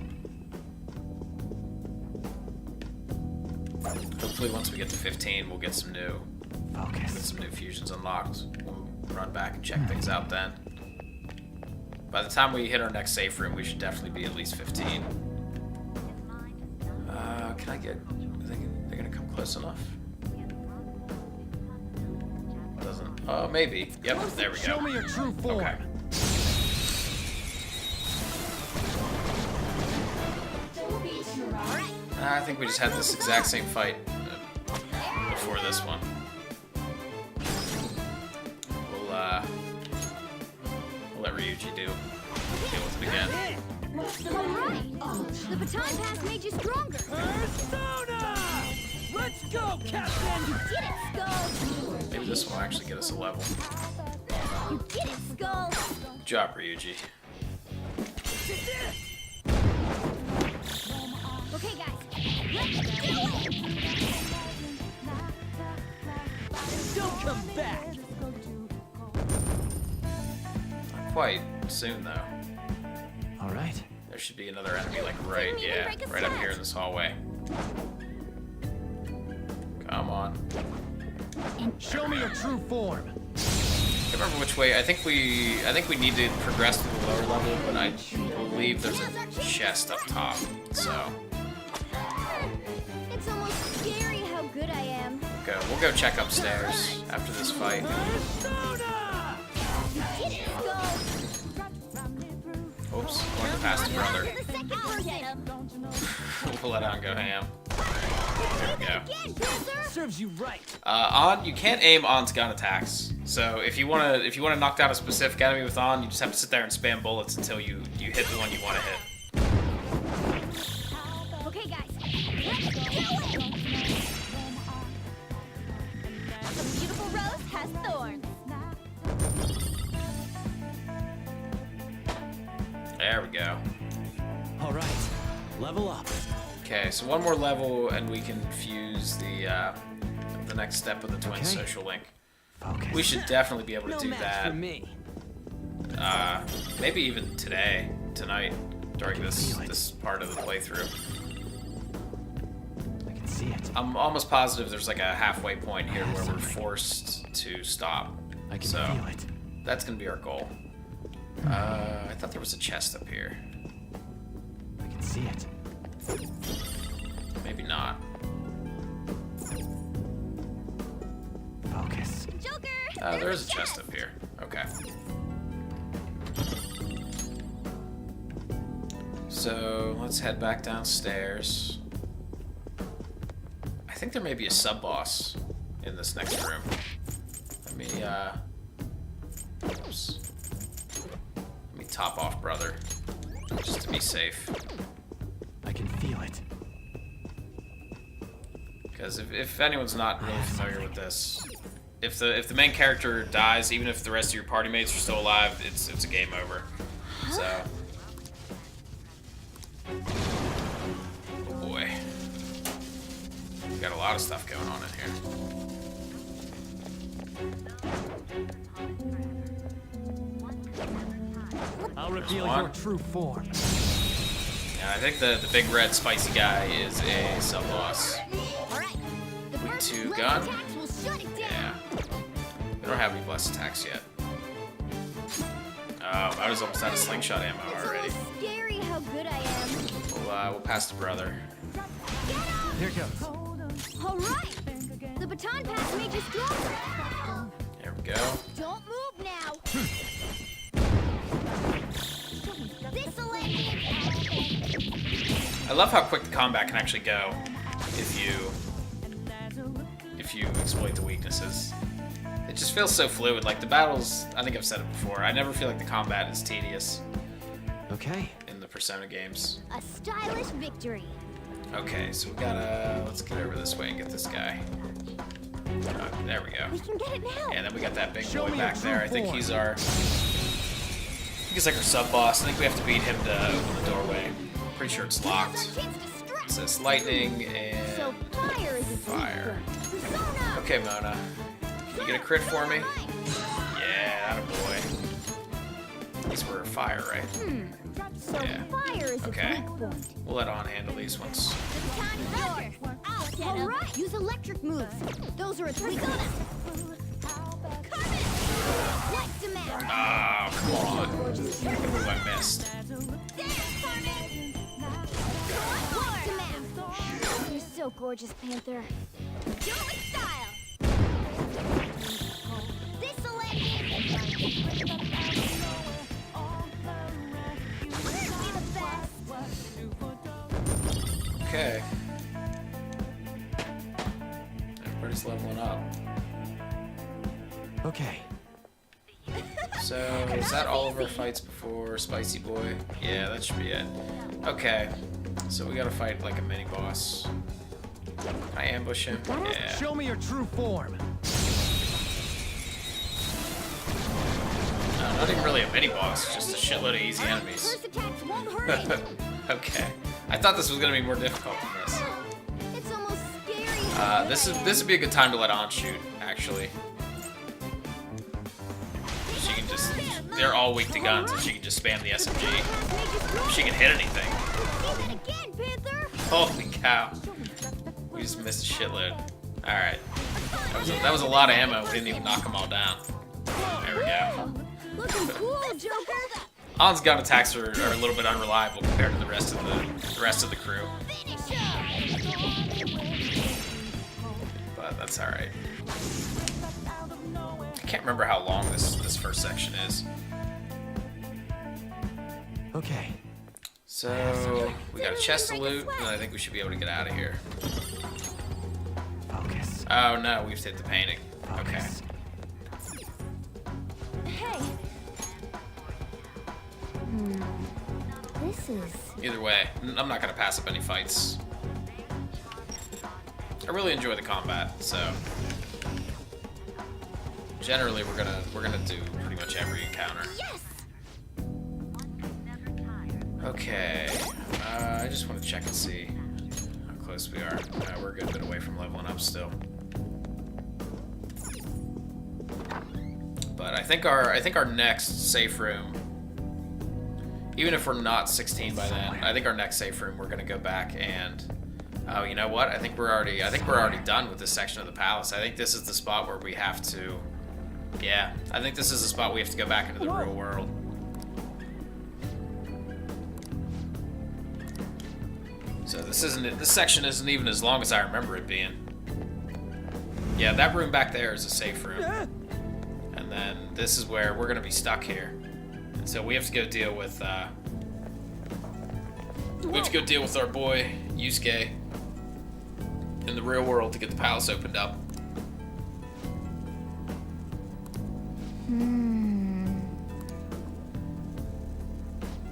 Hopefully once we get to 15, we'll get some new Focus. fusions unlocked. We'll run back and check things out then. By the time we hit our next safe room, we should definitely be at least 15. Can I get... They're gonna come close enough? Doesn't... Oh, maybe. Yep, there we go. Show me your true form. Okay. I think we just had this exact same fight before this one. We'll let Ryuji deal with it again. Alright. The baton pass made you stronger. Persona! Let's go, Captain! You did it, Skull. Maybe this will actually get us a level. You did it, Skull. Good job, Ryuji. Okay, guys. Let's do it. Don't come back! Not quite soon, though. All right. There should be another enemy, like right up here in this hallway. Come on. Show me your true form! I can't remember which way. I think we need to progress to the lower level, but I believe there's a chest up top. So It's almost scary how good I am. we'll go check upstairs after this fight. Persona! You did it, Skull. Oops, going to pass the brother. You're the second person. We'll let on go ham. There we go. Again, Panther! Serves you right. On, you can't aim on's gun attacks. So if you wanna knock down a specific enemy with on, you just have to sit there and spam bullets until you hit the one you want to hit. Okay, guys. Let's do it! The beautiful rose has thorns. There we go. All right, level up. Okay, so one more level and we can fuse the next step of the twin Okay. social link. Focus. We should definitely be able to No do match that. for me. Maybe even tonight, during this Feel it. this part of the playthrough. I can see it. I'm almost positive there's like a halfway point here where we're forced to stop. I can So feel it. that's gonna be our goal. I thought there was a chest up here. I can see it. Maybe not. Focus. Joker! There is a chest up here. Okay. So let's head back downstairs. I think there may be a sub boss in this next room. Let me oops. Let me top off, brother, just to be safe. I can feel it. Because if anyone's not really familiar with this, if the main character dies, even if the rest of your party mates are still alive, it's a game over. So, oh boy, we got a lot of stuff going on in here. I'll reveal one. your true form. Yeah, I think the big red spicy guy is a sub boss. Alright. The Weak first to blessed gun? attacks will shut it down. Yeah, we don't have any blessed attacks yet. Oh, I was almost out of slingshot ammo It's already. almost scary how good I am. We'll pass the brother. Here goes. Alright. The baton pass made you stronger. There we go. Don't move now. This'll end it. I love how quick the combat can actually go if you exploit the weaknesses. It just feels so fluid. Like the battles, I think I've said it before, I never feel like the combat is tedious Okay. in the Persona games. A stylish victory. Okay, so we gotta, let's get over this way and get this guy. There we go. We can get it now. And then we got that big Show boy me back your there. I true think form. he's our, he's like our sub boss. I think we have to beat him to open the doorway. Pretty sure it's locked. Now's our chance to strike. It says lightning So and fire is a fire. Persona. Okay, Mona. Can you get a crit for me? Alright. Yeah, attaboy. These were fire, right? So Yeah. fire is Okay. a weak point. We'll let on handle these ones. All right. Use electric moves. Those are its weakness. What's the matter? Oh, come on. Ooh, I missed. What's the matter? You're so gorgeous, Panther. Do it with style. This'll end it. We'll be the best. Okay. Everybody's leveling up. Okay. So, is that all of our fights before Spicy Boy? Yeah, that should be it. Okay. So we gotta fight like a mini boss. Can I ambush him? Yeah. Show me your true form. No, not even really a mini boss, just a shitload of easy enemies. First attacks won't hurt. Okay. I thought this was gonna be more difficult than this. It's almost scary. This would be a good time to let on shoot, actually. She can just, they're all weak to guns, so she can just spam the SMG. She can hit anything. Even again, Panther. Holy cow. We just missed a shitload. Alright. That was a lot of ammo. We didn't even knock them all down. There we go. Looking cool, Joker. On's gun attacks are a little bit unreliable compared to the rest of the crew. Finish him. But that's alright. I can't remember how long this first section is. Okay. So we got a chest to loot, and I think we should be able to get out of here. Oh no, we've hit the painting. Okay. Focus. Hey. This is... Either way, I'm not gonna pass up any fights. I really enjoy the combat, so generally we're gonna do pretty much every encounter. Yes! Okay, I just want to check and see how close we are. We're a good bit away from leveling up still. But I think our next safe room, even if we're not 16 by then, I think our next safe room we're gonna go back and oh, you know what? I think we're already done with this section of the palace. I think this is the spot where we have to. Yeah, I think this is the spot we have to go back into the real world. So this section isn't even as long as I remember it being. Yeah, that room back there is a safe room. And then this is where we're gonna be stuck here. And so we have to go deal with our boy Yusuke in the real world to get the palace opened up.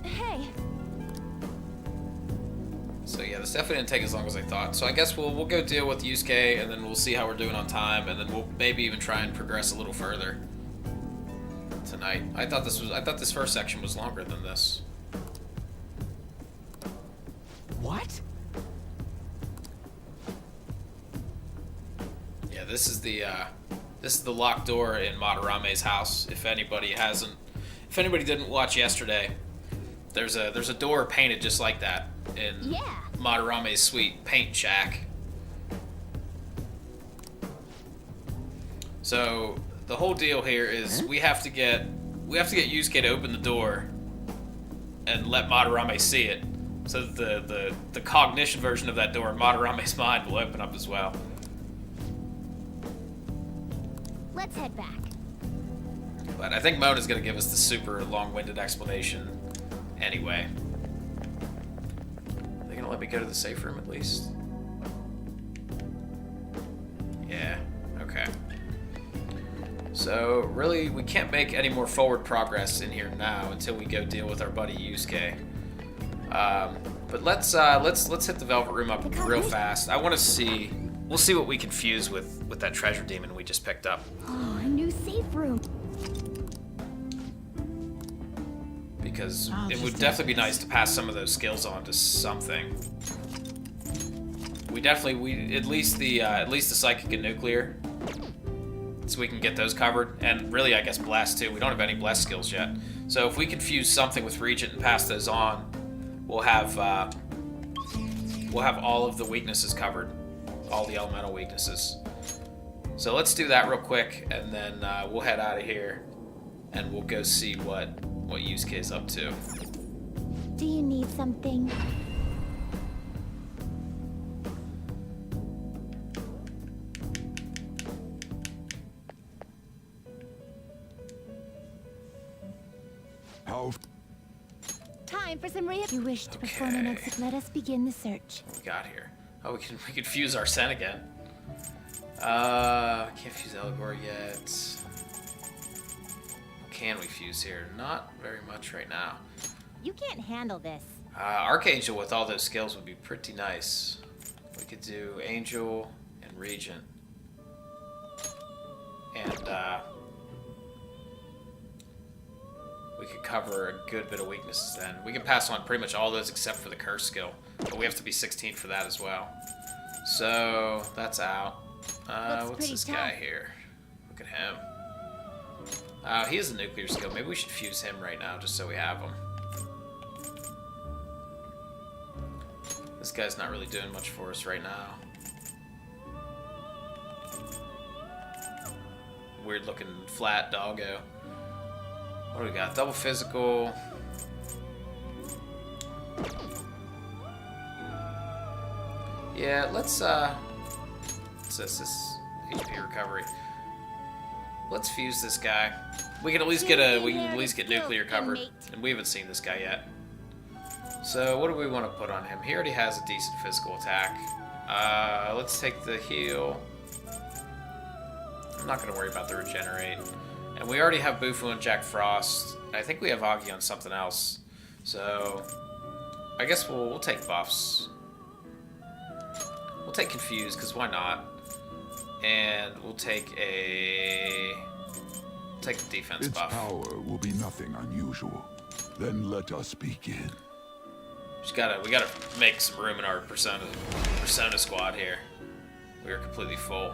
Hey. So yeah, this definitely didn't take as long as I thought. So I guess we'll go deal with Yusuke, and then we'll see how we're doing on time, and then we'll maybe even try and progress a little further tonight. I thought this first section was longer than this. What? Yeah, this is the locked door in Madarame's house. If anybody didn't watch yesterday, there's a door painted just like that in Madarame's sweet paint shack. So the whole deal here is we have to get Yusuke to open the door and let Madarame see it, so that the cognition version of that door in Madarame's mind will open up as well. Let's head back. But I think Mona's gonna give us the super long-winded explanation anyway. Are they gonna let me go to the safe room at least? Yeah, okay. So really, we can't make any more forward progress in here now until we go deal with our buddy Yusuke. But let's hit the Velvet Room up real fast. I want to see. We'll see what we can fuse with that treasure demon we just picked up. Oh, a new safe room. Because it would definitely be nice to pass some of those skills on to something. We at least the psychic and nuclear, so we can get those covered, and really I guess blast too. We don't have any blast skills yet, so if we can fuse something with Regent and pass those on, we'll have all of the weaknesses covered, all the elemental weaknesses. So let's do that real quick, and then we'll head out of here, and we'll go see what Yusuke is up to. Do you need something? How Time for some If you wish to perform an exit, let us begin the search. What we got here? Oh, we can fuse our Sen again. Can't fuse Eligor yet. Can we fuse here? Not very much right now. You can't handle this. Archangel with all those skills would be pretty nice. We could do Angel and Regent. And we could cover a good bit of weaknesses then. We can pass on pretty much all those except for the curse skill. But we have to be 16 for that as well. So that's out. What's this guy here? Look at him. He has a nuclear skill. Maybe we should fuse him right now just so we have him. This guy's not really doing much for us right now. Weird looking flat doggo. What do we got? Double physical. Yeah, let's what's this HP recovery. Let's fuse this guy. We can at least get nuclear covered, and we haven't seen this guy yet. So what do we want to put on him? He already has a decent physical attack. Let's take the heal. I'm not going to worry about the regenerate. And we already have Bufu and Jack Frost. I think we have Augie on something else. So, I guess we'll take buffs. We'll take Confuse, because why not? And we'll take a defense Its buff. power will be nothing unusual. Then let us begin. We gotta make some room in our Persona squad here. We are completely full.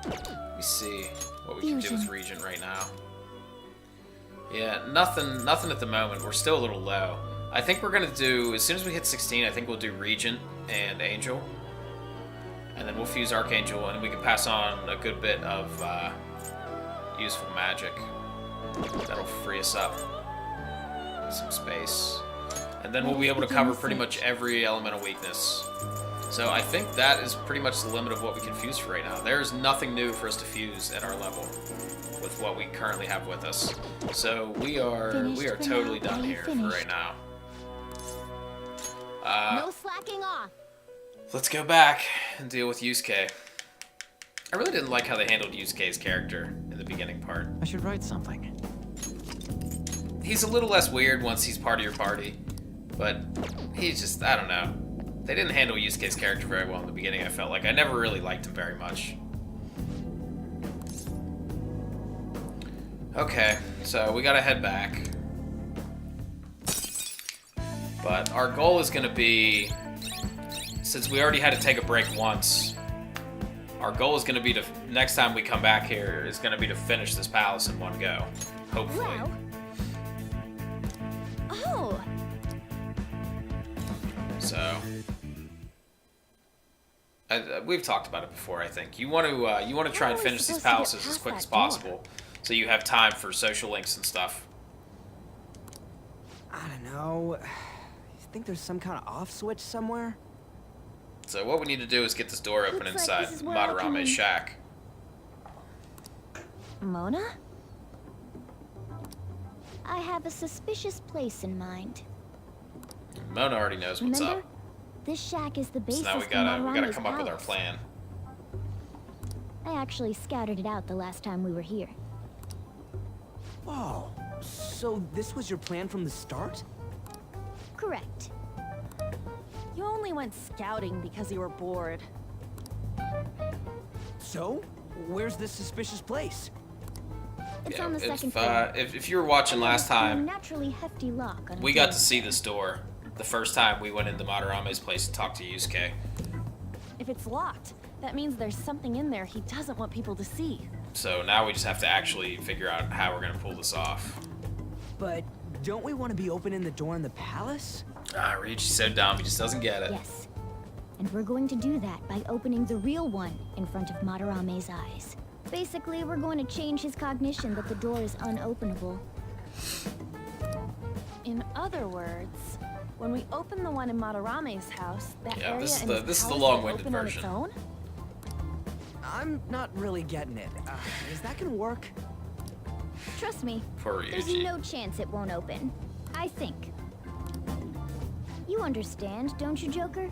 Let me see what we can do with Regent right now. Yeah, nothing at the moment. We're still a little low. I think we're gonna do, as soon as we hit 16, I think we'll do Regent and Angel. And then we'll fuse Archangel, and we can pass on a good bit of useful magic. That'll free us up some space. And then we'll be able to cover pretty much every elemental weakness. So I think that is pretty much the limit of what we can fuse for right now. There's nothing new for us to fuse at our level with what we currently have with us. So we are totally done here for right now. No slacking off. Let's go back and deal with Yusuke. I really didn't like how they handled Yusuke's character in the beginning part. I should write something. He's a little less weird once he's part of your party, but he's just, I don't know. They didn't handle Yusuke's character very well in the beginning, I felt like. I never really liked him very much. Okay, so we gotta head back. But our goal is gonna be, since we already had to take a break once, our goal is gonna be to, next time we come back here, is gonna be to finish this palace in one go. Hopefully. Well. Oh. So, we've talked about it before. I think you want to try and finish these palaces as quick as possible, so you have time for social links and stuff. I don't know. You think there's some kind of off switch somewhere? So what we need to do is get this door open Looks like inside this is where I can- Madarame's shack. Mona? I have a suspicious place in mind. Mona already knows what's Remember? up. This shack is the So basis now we for gotta Madarame's come up with our palace. plan. I actually scouted it out the last time we were here. Whoa. So this was your plan from the start? Correct. You only went scouting because you were bored. So, where's this suspicious place? It's Yeah, on the second floor. if you were watching last A time, naturally hefty lock on we its got own. to see this door the first time we went into Madarame's place and talked to Yusuke. If it's locked, that means there's something in there he doesn't want people to see. So now we just have to actually figure out how we're gonna pull this off. But don't we want to be opening the door in the palace? Ah, Ryuji's so dumb, he just doesn't get it. Yes. And we're going to do that by opening the real one in front of Madarame's eyes. Basically, we're going to change his cognition that the door is unopenable. In other words, when we open the one in Madarame's house, that Yeah, area this is in the- his this is the palace will long-winded open on version. its own? I'm not really getting it. Is that gonna work? Trust me, Poor there's Ryuji. no chance it won't open. I think. You understand, don't you, Joker?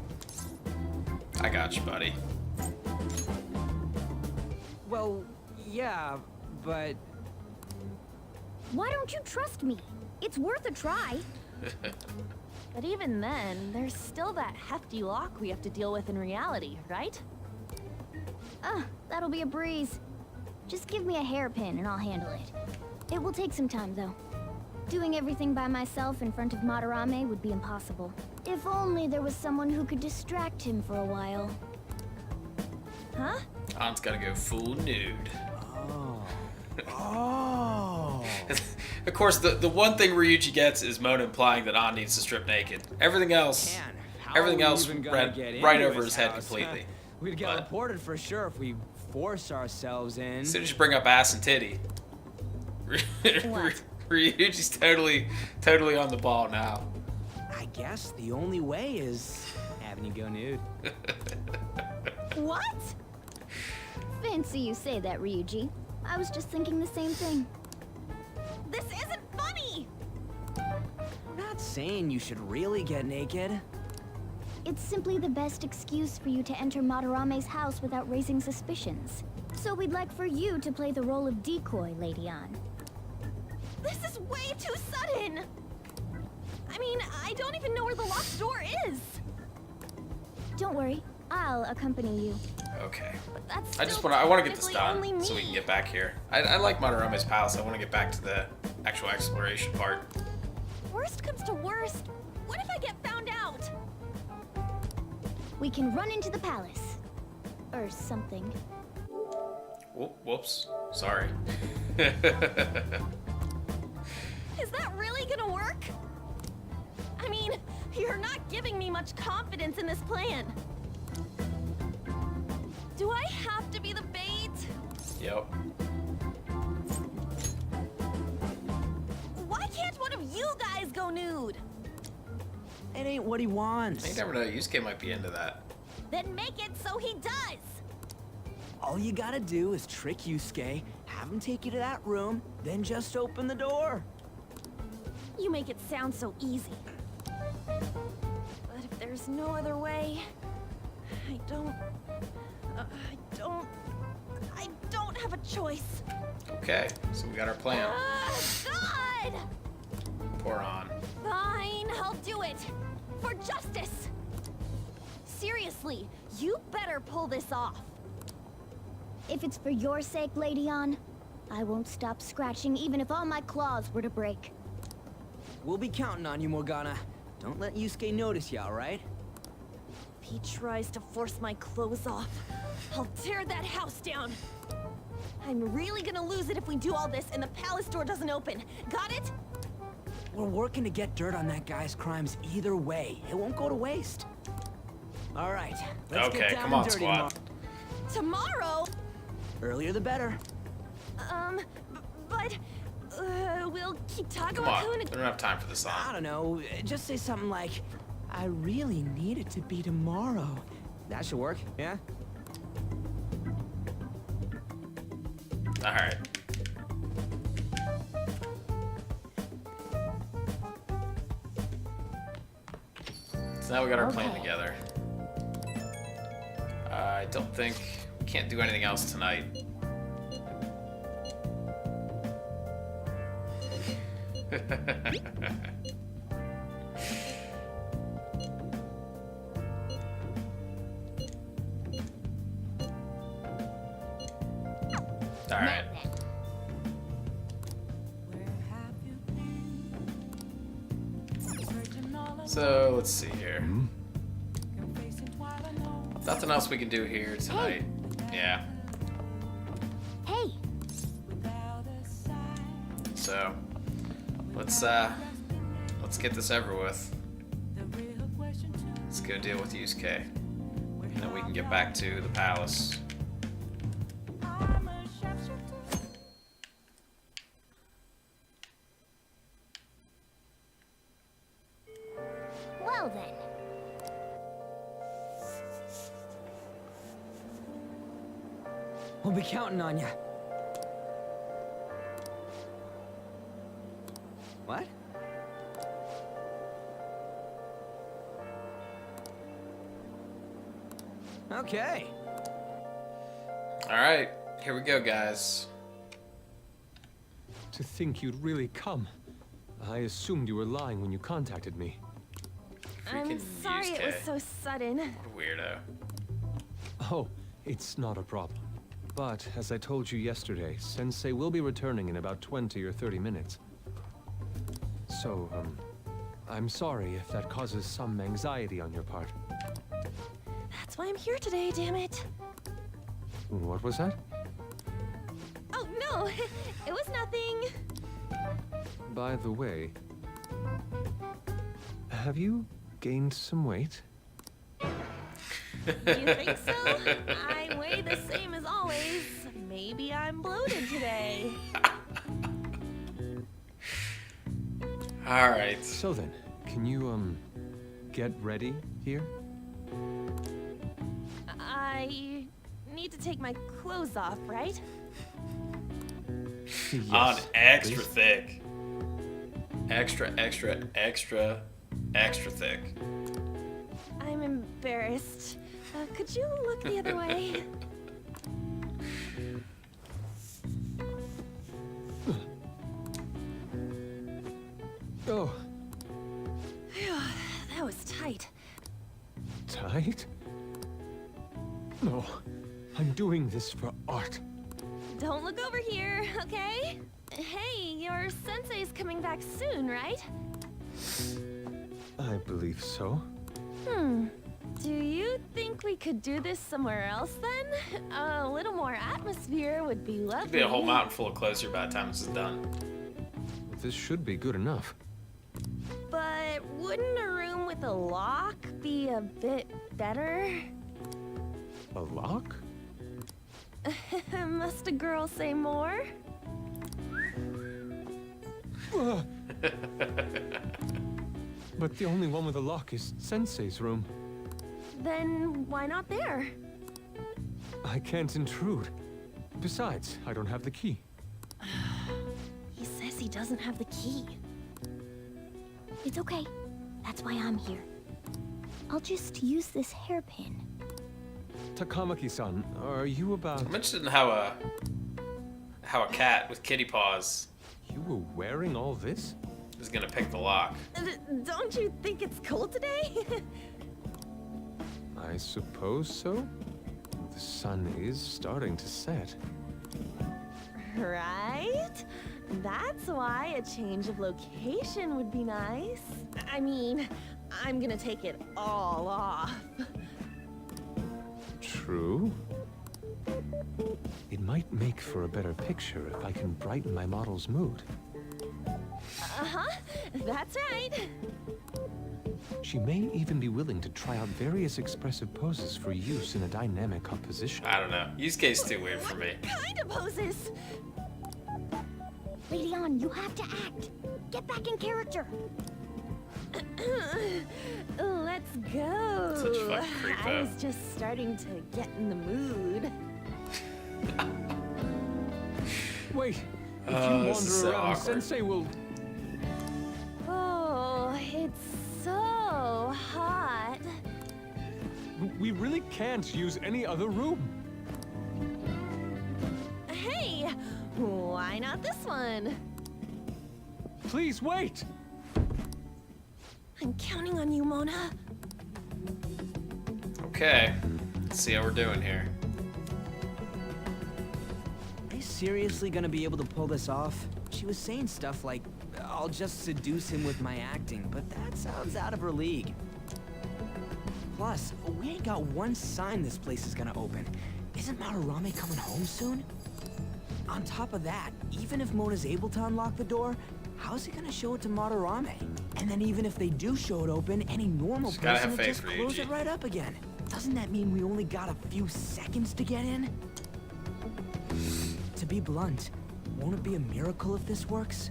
I got you, buddy. Well, yeah, but Why don't you trust me? It's worth a try. But even then, there's still that hefty lock we have to deal with in reality, right? That'll be a breeze. Just give me a hairpin and I'll handle it. It will take some time, though. Doing everything by myself in front of Madarame would be impossible. If only there was someone who could distract him for a while. Huh? An's gotta go full nude. oh, Of course, the one thing Ryuji gets is Mona implying that An needs to strip naked. Everything else, man, how everything are we else even gonna ran get right into over his head house? completely. We'd get But- reported for sure if we force ourselves in. As soon as you bring up ass and titty, What? Ryuji's totally on the ball now. I guess the only way is having you go nude. What? Fancy you say that, Ryuji. I was just thinking the same thing. This isn't funny! I'm not saying you should really get naked. It's simply the best excuse for you to enter Madarame's house without raising suspicions. So we'd like for you to play the role of decoy, Lady Anne. This is way too sudden! I mean, I don't even know where the locked door is! Don't worry, I'll accompany you. Okay. But that's I just still want to get this technically only done me. so we can get back here. I like Madarame's palace. I want to get back to the actual exploration part. Worst comes to worst, what if I get found out? We can run into the palace. Or something. Whoops. Sorry. Is that really gonna work? I mean, you're not giving me much confidence in this plan. Do I have to be the bait? Yep. Why can't one of you guys go nude? It ain't what he wants. You never know. Yusuke might be into that. Then make it so he does. All you gotta do is trick Yusuke, have him take you to that room, then just open the door. You make it sound so easy. But if there's no other way, I don't have a choice. Okay, so we got our plan. God! Pour on. Fine, I'll do it. For justice. Seriously, you better pull this off. If it's for your sake, Lady Anne, I won't stop scratching even if all my claws were to break. We'll be counting on you, Morgana. Don't let Yusuke notice you, alright? If he tries to force my clothes off, I'll tear that house down. I'm really gonna lose it if we do all this and the palace door doesn't open. Got it? We're working to get dirt on that guy's crimes either way. It won't go to waste. Alright, let's Okay, get down come on, and dirty squad. Tomorrow? Earlier the better. But we'll keep talking Come about on. We don't have time for this I song. don't know, just say something like, I really need it to be tomorrow. That should work, yeah? Alright. So now we got our plan together. I don't think we can't do anything else tonight. All right. So let's see here. Nothing else we can do here tonight. Yeah. Hey, So let's get this over with. Let's go deal with Yusuke, and then we can get back to the palace. well then. We'll be counting on you. What? Okay. All right, here we go, guys. To think you'd really come. I assumed you were lying when you contacted me. I'm Freaking sorry it was Yusuke. so sudden. What a weirdo. Oh, it's not a problem. But, as I told you yesterday, Sensei will be returning in about 20 or 30 minutes. So, I'm sorry if that causes some anxiety on your part. That's why I'm here today, damn it. What was that? Oh, no, it was nothing. By the way, have you gained some weight? You think so? I weigh the same as always. Maybe I'm bloated today. All right. So then, can you, get ready here? I need to take my clothes off, right? Yes, On extra please. thick. Extra thick. I'm embarrassed. Could you look the other way? Oh, Phew, that was tight. tight? No, I'm doing this for art. Don't look over here, okay? Hey, your sensei's coming back soon, right? I believe so. Do you think we could do this somewhere else then? A little more atmosphere would be lovely. Could be a whole mountain full of closer by the time this is done. This should be good enough. But wouldn't a room with a lock be a bit better? A lock? Must a girl say more? But the only one with a lock is Sensei's room. Then why not there? I can't intrude. Besides, I don't have the key. He says he doesn't have the key. It's okay. That's why I'm here. I'll just use this hairpin. Takamaki-san, are you about... I'm interested in how a cat with kitty paws You were wearing all this? is gonna pick the lock. Don't you think it's cold today? I suppose so. The sun is starting to set. Right? That's why a change of location would be nice. I mean, I'm gonna take it all off. True. It might make for a better picture if I can brighten my model's mood. Uh-huh, that's right. She may even be willing to try out various expressive poses for use in a dynamic composition. I don't know. Use case too weird for me. What kind of poses? Lady On, you have to act. Get back in character. Let's go. Such a fucking creepo. I was just starting to get in the mood. Wait! If you Oh, wander this is so around, awkward. Sensei will... Oh, it's so hot. We really can't use any other room. Hey, why not this one? Please wait! I'm counting on you, Mona. Okay. Let's see how we're doing here. Are you seriously gonna be able to pull this off? She was saying stuff like, I'll just seduce him with my acting, but that sounds out of her league. Plus, we ain't got one sign this place is gonna open. Isn't Madarame coming home soon? On top of that, even if Mona's able to unlock the door, how's he gonna show it to Madarame? And then even if they do show it open, any normal Just gotta person have would faith just for close Yuji. it right up again. Doesn't that mean we only got a few seconds to get in? To be blunt, won't it be a miracle if this works?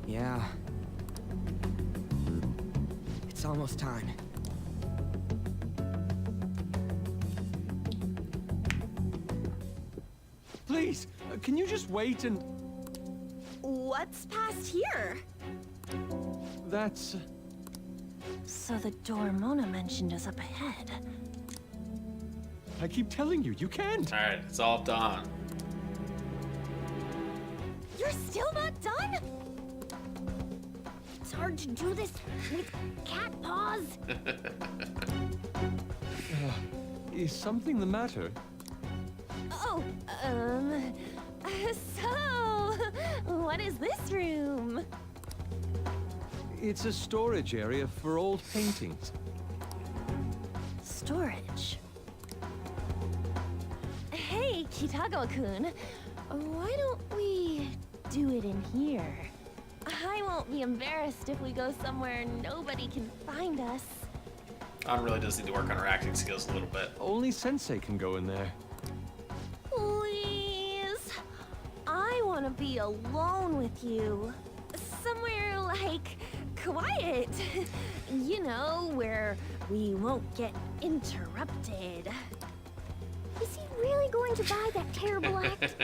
Yeah. It's almost time. Please, can you just wait and... What's past here? That's... So the door Mona mentioned is up ahead. I keep telling you, you can't! Alright, it's all done. You're still not done? It's hard to do this with cat paws. Is something the matter? Oh, so, what is this room? It's a storage area for old paintings. Storage. Hey, Kitagawa-kun, why don't we do it in here? I won't be embarrassed if we go somewhere nobody can find us. Ann really does need to work on her acting skills a little bit. Only Sensei can go in there. Please, I want to be alone with you. Somewhere like quiet. You know, where we won't get interrupted. Is he really going to buy that terrible act?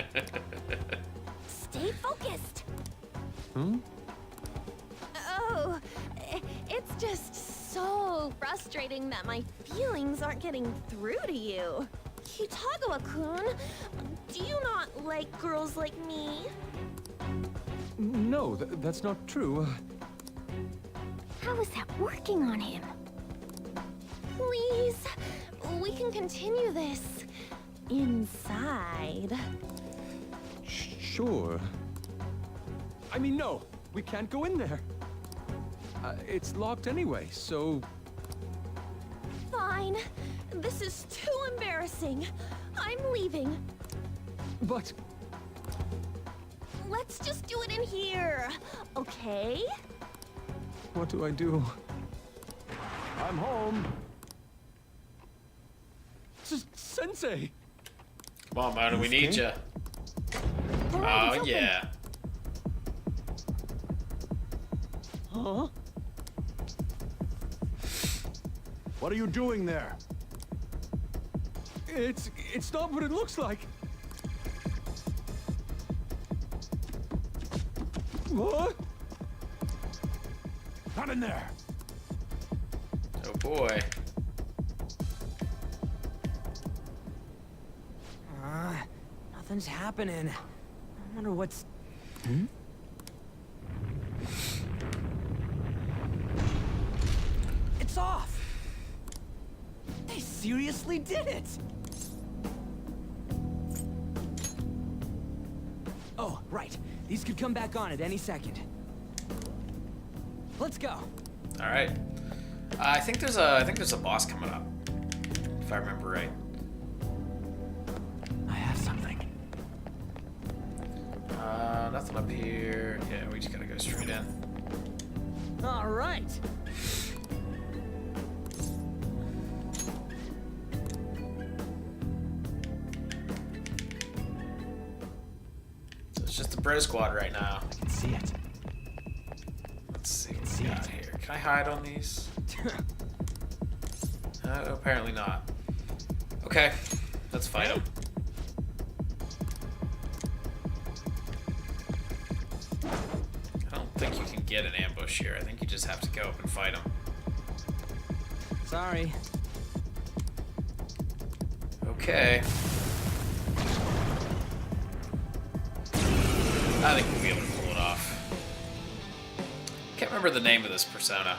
Stay focused. Hmm? Oh, just so frustrating that my feelings aren't getting through to you. Kitagawa-kun, do you not like girls like me? No, that's not true. How is that working on him? Please, we can continue this inside. Sure. I mean, no, we can't go in there. It's locked anyway, so... Fine. This is too embarrassing. I'm leaving. But... Let's just do it in here, okay? what do I do? I'm home. Sensei! Come on, man, we need you. Alright, Oh, yeah. Huh? What are you doing there? It's not what it looks like. What? Not in there. Oh, boy. Nothing's happening. I wonder what's... It's off! They seriously did it! Oh, right. These could come back on at any second. Let's go. All right. I think there's a boss coming up, if I remember right. I have something. Nothing up here. Yeah, we just gotta go straight in. All right. So it's just the Bro Squad right now. I can see it. Let's see what we got here. Can I hide on these? Apparently not. Okay, let's fight them. I don't think you can get an ambush here. I think you just have to go up and fight them. Sorry. Okay. I think we'll be able to pull it off. Can't remember the name of this persona.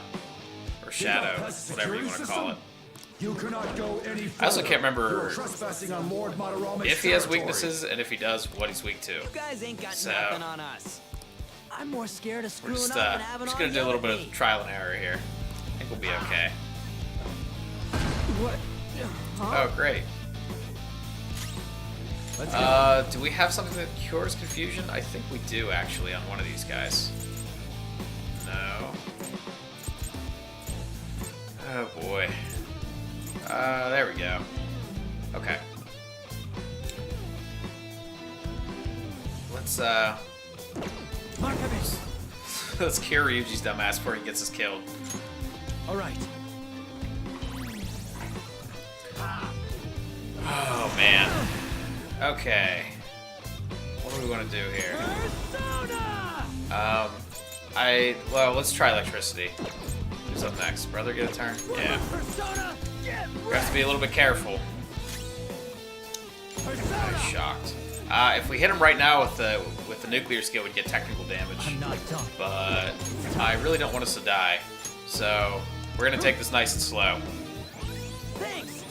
Or shadow, whatever you want to call it. You cannot go any further. I also can't remember Trespassing on Lord Madarame's if he has territory. weaknesses, and if he does, what he's weak to. You guys ain't got So- nothing on us. I'm more scared of We're screwing just, up and having just all gonna do a little bit yell at of me. trial and error here. I think we'll be okay. What? Oh, great. Let's go. Do we have something that cures confusion? I think we do, actually, on one of these guys. No. Oh, boy. There we go. Okay. Let's, let's cure Ryuji's dumbass before he gets us killed. All right. Oh, man. Okay. What do we want to do here? Well, let's try electricity. Who's up next? Brother get a turn? Yeah. We have to be a little bit careful. I'm shocked. If we hit him right now with the nuclear skill, we'd get technical damage. I'm not done. But I really don't want us to die. So we're gonna take this nice and slow. Thanks.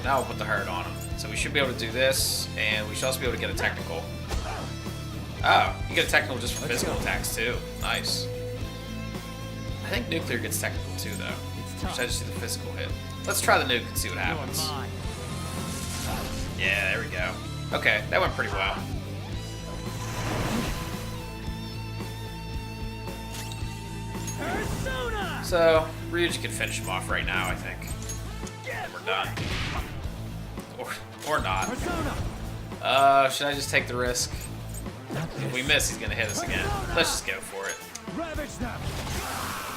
Now we'll put the hurt on him. So we should be able to do this, and we should also be able to get a technical. Oh, you get a technical just for physical attacks too. Nice. I think nuclear gets technical too, though. Or should I just do the physical hit? Let's try the nuke and see what happens. Yeah, there we go. Okay, that went pretty well. So, Ryuji can finish him off right now, I think. And we're done. Or not. Should I just take the risk? If we miss, he's gonna hit us again. Let's just go for it. Ravage them.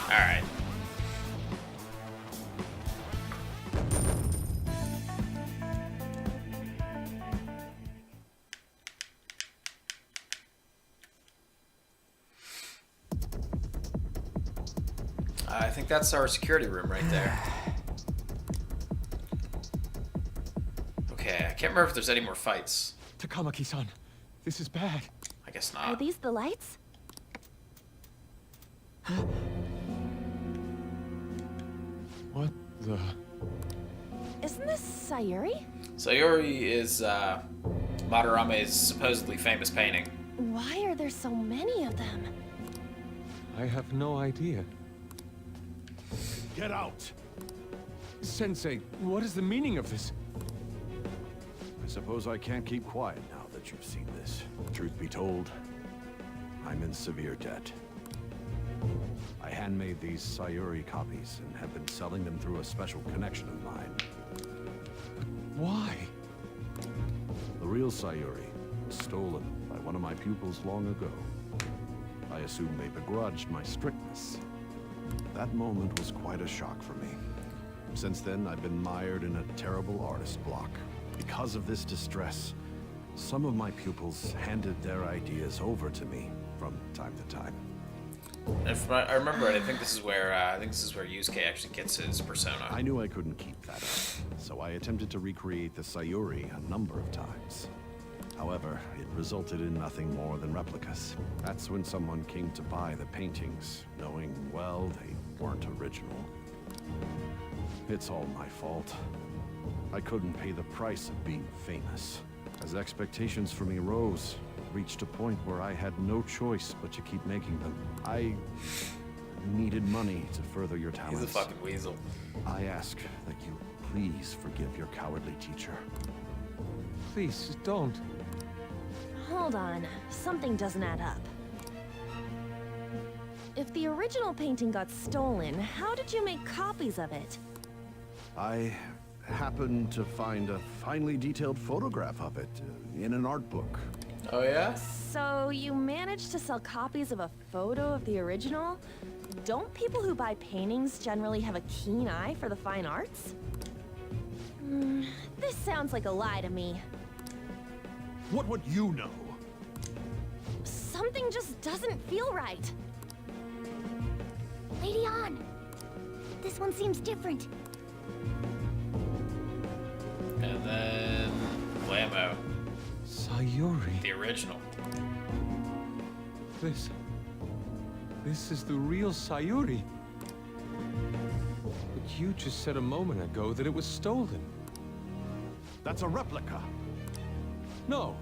Alright. I think that's our security room right there. Okay, I can't remember if there's any more fights. Takamaki-san, this is bad. I guess Are not. these the lights? What the... Isn't this Sayuri? Sayuri is Madarame's supposedly famous painting. Why are there so many of them? I have no idea. Get out! Sensei, what is the meaning of this? I suppose I can't keep quiet now that you've seen this. Truth be told, I'm in severe debt. I handmade these Sayuri copies and have been selling them through a special connection of mine. Why? The real Sayuri was stolen by one of my pupils long ago. I assume they begrudged my strictness. That moment was quite a shock for me. Since then, I've been mired in a terrible artist block. Because of this distress, some of my pupils handed their ideas over to me from time to time. If I remember right, I think this is where Yusuke actually gets his persona. I knew I couldn't keep that up, so I attempted to recreate the Sayuri a number of times. However, it resulted in nothing more than replicas. That's when someone came to buy the paintings, knowing, well, they weren't original. It's all my fault. I couldn't pay the price of being famous. As expectations for me rose, reached a point where I had no choice but to keep making them. I needed money to further your talents. He's a fucking weasel. I ask that you please forgive your cowardly teacher. Please, don't. Hold on. Something doesn't add up. If the original painting got stolen, how did you make copies of it? I happened to find a finely detailed photograph of it in an art book. Oh yeah? So you managed to sell copies of a photo of the original? Don't people who buy paintings generally have a keen eye for the fine arts? This sounds like a lie to me. What would you know? Something just doesn't feel right. Lady On! This one seems different. And then Blammo, Sayuri. the original. This is the real Sayuri. But you just said a moment ago that it was stolen. That's a replica. No,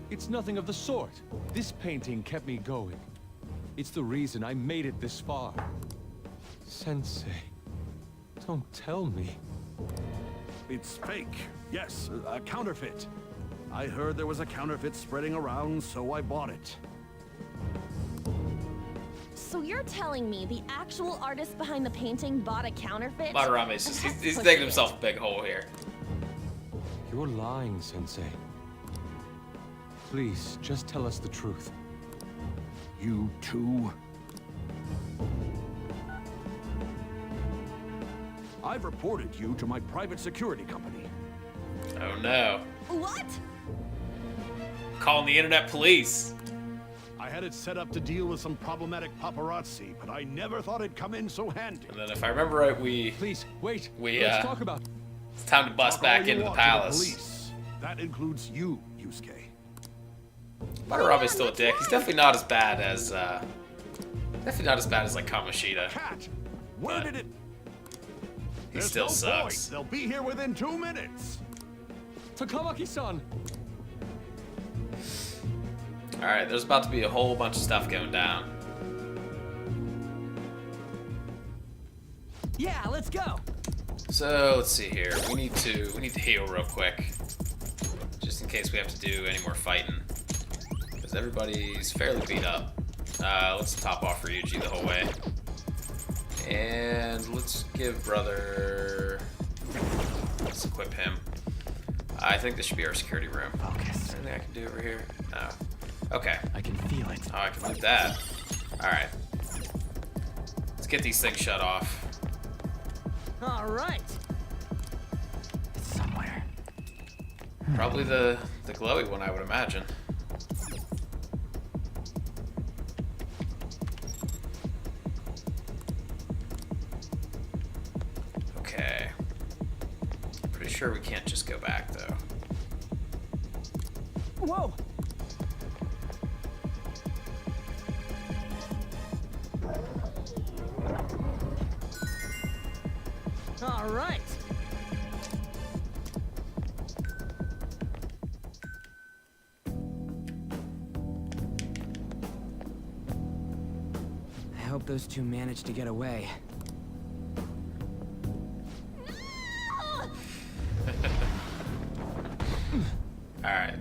it's nothing of the sort. This painting kept me going. It's the reason I made it this far. Sensei, don't tell me. It's fake. Yes, a counterfeit. I heard there was a counterfeit spreading around, so I bought it. So you're telling me the actual artist behind the painting bought a counterfeit? Madarame's just, That's he's pushing digging it. himself a big hole here. You're lying, Sensei. Please, just tell us the truth. You too? I've reported you to my private security company. Oh no. What? Calling the internet police. I had it set up to deal with some problematic paparazzi, but I never thought it'd come in so handy. And then if I remember right, Please, wait. We, Let's talk about... it's time to bust Talk all back you into the want to palace. police. That includes you, Yusuke. Madarame's still a dick. He's definitely not as bad as like Kamoshida. Cat, where But did it? He There's still no sucks. point. They'll be here within 2 minutes. Takamaki-san! Alright, there's about to be a whole bunch of stuff going down. Yeah, let's go. So let's see here. We need to heal real quick. Just in case we have to do any more fighting. Because everybody's fairly beat up. Let's top off Ryuji the whole way. And let's give brother... Let's equip him. I think this should be our security room. Focus. Is there anything I can do over here? No. Okay. I can feel it. Oh, I can move that. Alright. Let's get these things shut off. All right. It's somewhere. Probably the glowy one, I would imagine. sure we can't just go back, though. Whoa! All right. I hope those two managed to get away. Alright.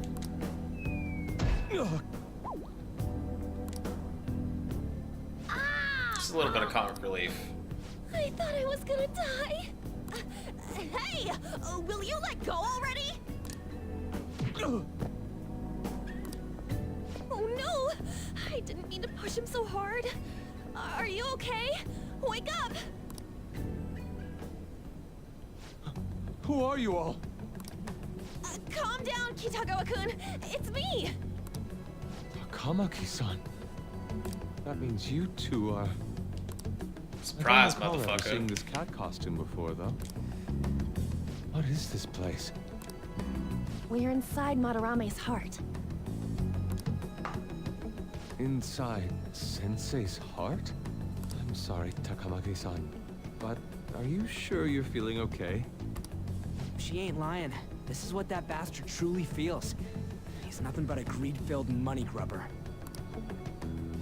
Just a little bit of comic relief. I thought I was gonna die. Hey, will you let go already? Oh no! I didn't mean to push him so hard. Are you okay? Wake up! Who are you all? Calm down, Kitagawa-kun. It's me. Takamaki-san. That means you two are... Surprise, I don't recall ever seeing motherfucker. this cat costume before, though. What is this place? We're inside Madarame's heart. Inside Sensei's heart? I'm sorry, Takamaki-san, but are you sure you're feeling okay? She ain't lying. This is what that bastard truly feels. He's nothing but a greed-filled money grubber.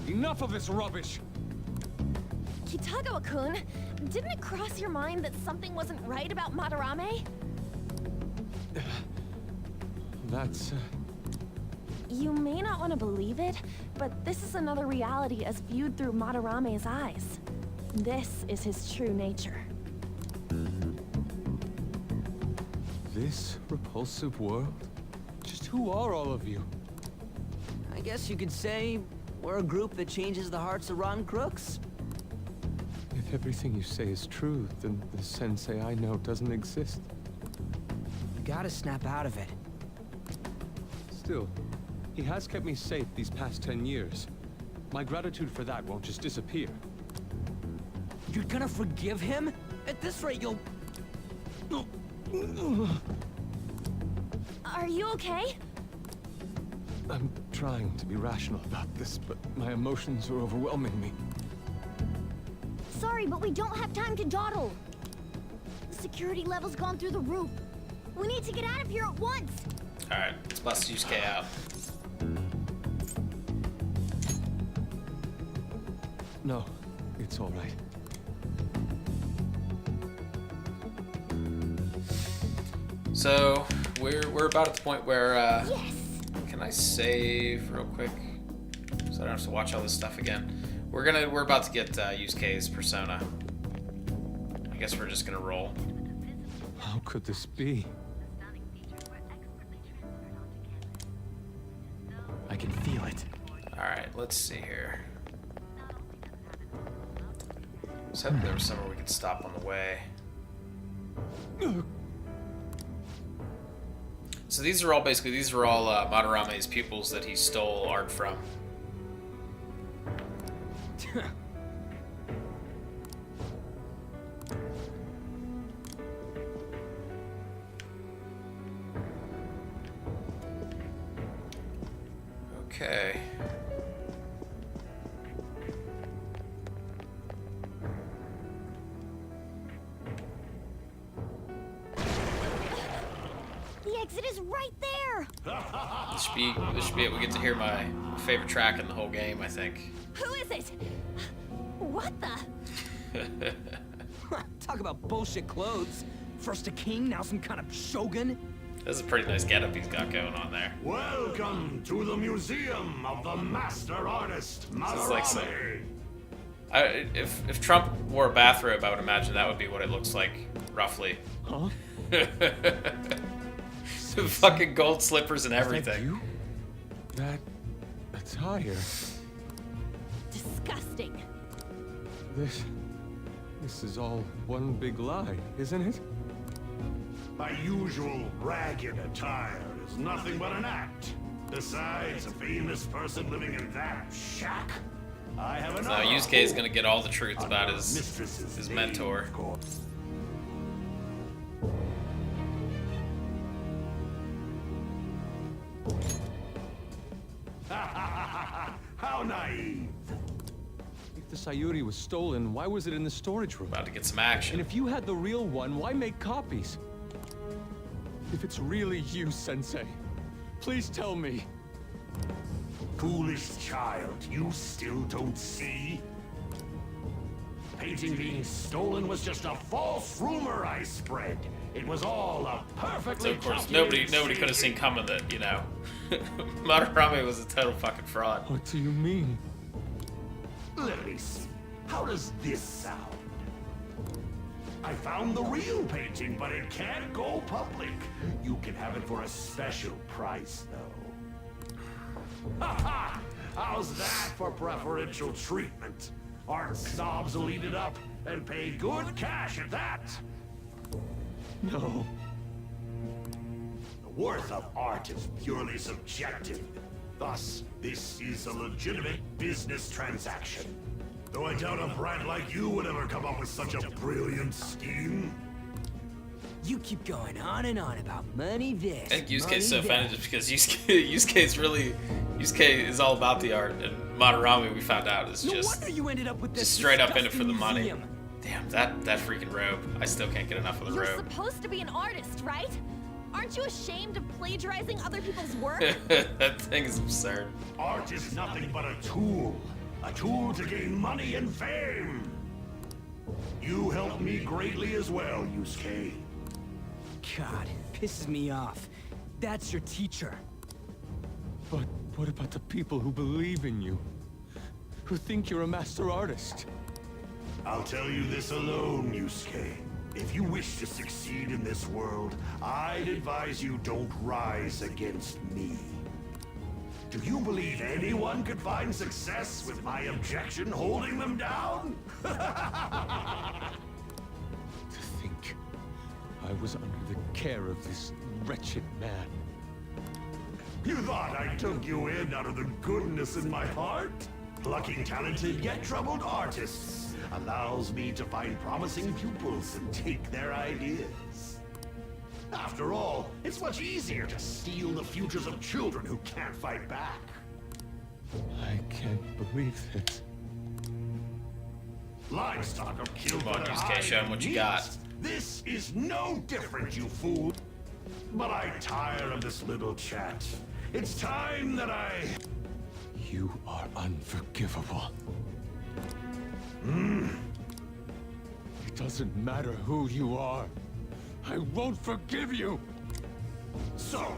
Enough of this rubbish! Kitagawa-kun, didn't it cross your mind that something wasn't right about Madarame? That's... You may not want to believe it, but this is another reality as viewed through Madarame's eyes. This is his true nature. This repulsive world? Just who are all of you? I guess you could say we're a group that changes the hearts of rotten crooks. If everything you say is true, then the Sensei I know doesn't exist. You gotta snap out of it. Still, he has kept me safe these past 10 years. My gratitude for that won't just disappear. You're gonna forgive him? At this rate, you'll... Are you okay? I'm trying to be rational about this, but my emotions are overwhelming me. Sorry, but we don't have time to dawdle. The security level's gone through the roof. We need to get out of here at once. Alright, let's bust Yusuke out. No, it's all right. So, we're about at the point where, Yes. can I save real quick? So I don't have to watch all this stuff again. We're about to get Yusuke's persona. I guess we're just gonna roll. How could this be? I can feel it. Alright, let's see here. So there was somewhere we could stop on the way. So these are all Madarame's pupils that he stole art from. Okay. The exit is right there. This should be it. We get to hear my favorite track in the whole game, I think. Who is it? What the? Talk about bullshit clothes. First a king, now some kind of shogun. This is a pretty nice getup he's got going on there. Welcome to the Museum of the Master Artist, This is like some- Madarame. If Trump wore a bathrobe, I would imagine that would be what it looks like, roughly. Huh? Fucking gold slippers and Is that everything. you? That attire. Disgusting. This is all one big lie, isn't it? My usual ragged attire is nothing but an act. Besides, a famous person living in that shack. I have So another. Yusuke is gonna get all the truth about Under his mistress's name, mentor. of course. naive. If the Sayuri was stolen, why was it in the storage room? About to get some And action. if you had the real one, why make copies? If it's really you, Sensei, please tell me. Foolish child, you still don't see? Painting being stolen was just a false rumor I spread. It was all a perfectly So of course calculated nobody could have seen coming that, you know, Madarame was a total fucking fraud. What do you mean? Let me see. How does this sound? I found the real painting, but it can't go public. You can have it for a special price, though. Ha ha! How's that for preferential treatment? Art snobs will eat it up and pay good cash at that. No. The worth of art is purely subjective. Thus, this is a legitimate business transaction. Though I doubt a brat like you would ever come up with such a brilliant scheme. You keep going on and on about money this. I think Yusuke's money so that. offended just because Yusuke is all about the art, and Madarame, we found out, is No just wonder you ended up with this just straight up in it for the disgusting money. museum. Damn, that freaking robe. I still can't get enough of the You're robe. supposed to be an artist, right? Aren't you ashamed of plagiarizing other people's work? That thing is absurd. Art is nothing but a tool. A tool to gain money and fame. You helped me greatly as well, Yusuke. God, pisses me off. That's your teacher. But what about the people who believe in you? Who think you're a master artist? I'll tell you this alone, Yusuke. If you wish to succeed in this world, I'd advise you don't rise against me. Do you believe anyone could find success with my objection holding them down? To think I was under the care of this wretched man. You thought I took you in out of the goodness in my heart? Plucking talented yet troubled artists allows me to find promising pupils and take their ideas. After all, it's much easier to steal the futures of children who can't fight back. I can't believe this. Livestock are killed Come on, by their Yusuke, show 'em what you got. hides. This is no different, you fool. But I tire of this little chat. It's time that I... You are unforgivable. It doesn't matter who you are. I won't forgive you! So,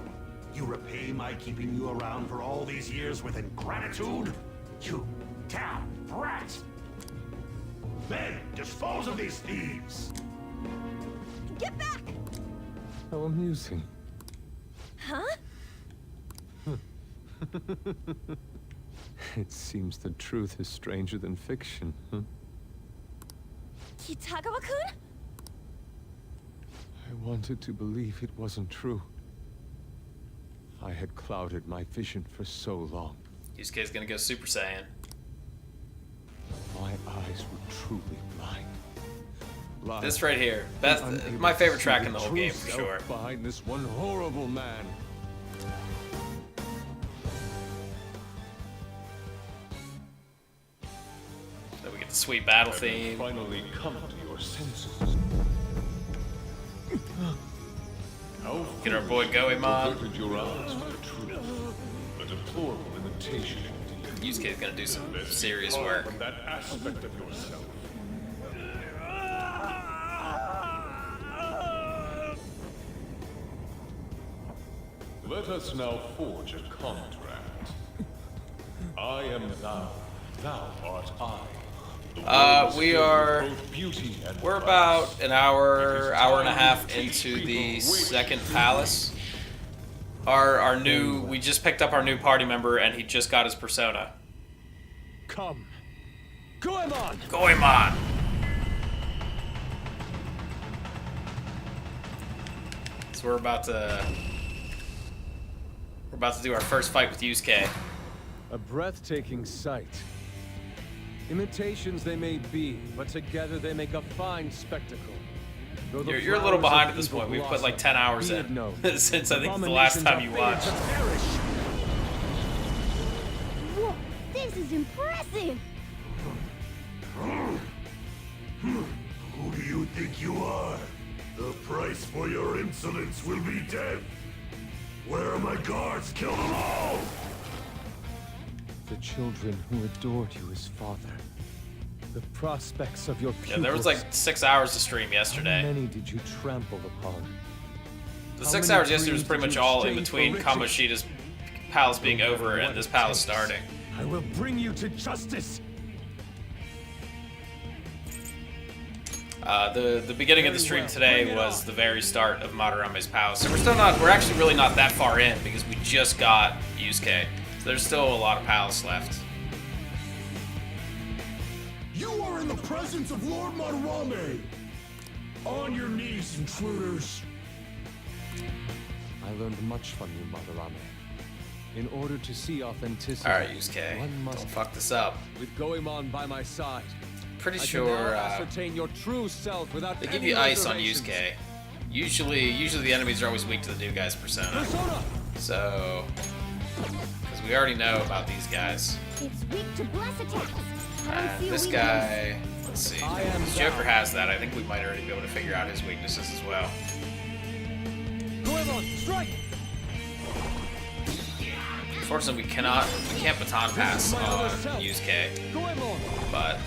you repay my keeping you around for all these years with ingratitude? You damn brat! Men, dispose of these thieves! Get back! How amusing. Huh? It seems the truth is stranger than fiction, huh? Kitagawa-kun? I wanted to believe it wasn't true. I had clouded my vision for so long. Yusuke's gonna go Super Saiyan. My eyes were truly blind. Blind This right here, and that's unable my to favorite see track the in the whole true game for self sure. behind this one horrible man. Then we get the sweet battle Have theme. you finally come to your senses? How Get our boy Goemon. averted your eyes from the truth. A deplorable imitation. Yusuke's gonna do some Let's serious depart work. from that aspect of yourself. Let us now forge a contract. I am thou, thou art I. The world is We filled with are- both beauty and We're vice. about an hour, It is hour and a time half to teach into the people which second is palace. Our new, we just picked up our new party member, and he just got his persona. Come. Goemon! Goemon! So we're about to do our first fight with Yusuke. A breathtaking sight. Imitations they may be, but together they make a fine spectacle. Though the You're a little flowers behind of at this evil point. We've put blossom, like 10 hours be it in known. since I think the last Abominations time are you fated watched. to perish. Whoa, this is is impressive! Who do you think you are? The price for your insolence will be death. Where are my guards? Kill them all! The children who adored you as father. The prospects of your pupils. Yeah, there was like 6 hours to stream How yesterday. many did you trample upon? The How 6 many hours yesterday was dreams pretty did much you all in exchange for between riches? Kamoshida's palace being No over matter and what this it palace takes. starting. I will bring you to justice. The beginning of the stream today was the very start of Madarame's palace. So we're actually really not that far in because we just got Yusuke. So there's still a lot of palace left. You are in the presence of Lord Madarame! On your knees, intruders! I learned much from you, Madarame. In order to see authenticity, Alright, Yusuke, one must, don't fuck this up. with Goemon by my side, Pretty I can sure now ascertain your true self without they give any you ice on reservations. Yusuke. Usually the enemies are always weak to the new guy's persona. Persona! So, because we already know about these guys. It's weak to bless attacks. I don't feel This weakness. guy, let's see. I am This Joker has that. I think we might already be able to figure out his weaknesses as well. Goemon, strike! Unfortunately, we can't baton pass on Yusuke, Goemon! but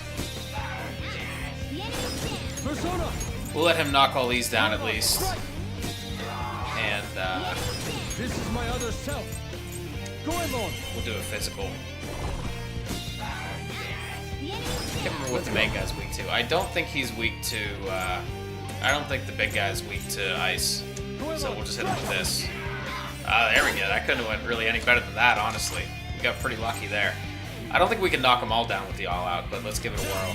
The enemy's dead. Persona! we'll let him knock all these down at least. And This is my other self. Goemon! we'll do a physical. The enemy's I can't remember what the main guy's weak to. I don't think he's weak to. I don't think the big guy's weak to ice. So we'll just hit him with this. There we go. That couldn't have went really any better than that, honestly. We got pretty lucky there. I don't think we can knock them all down with the all-out, but let's give it a whirl.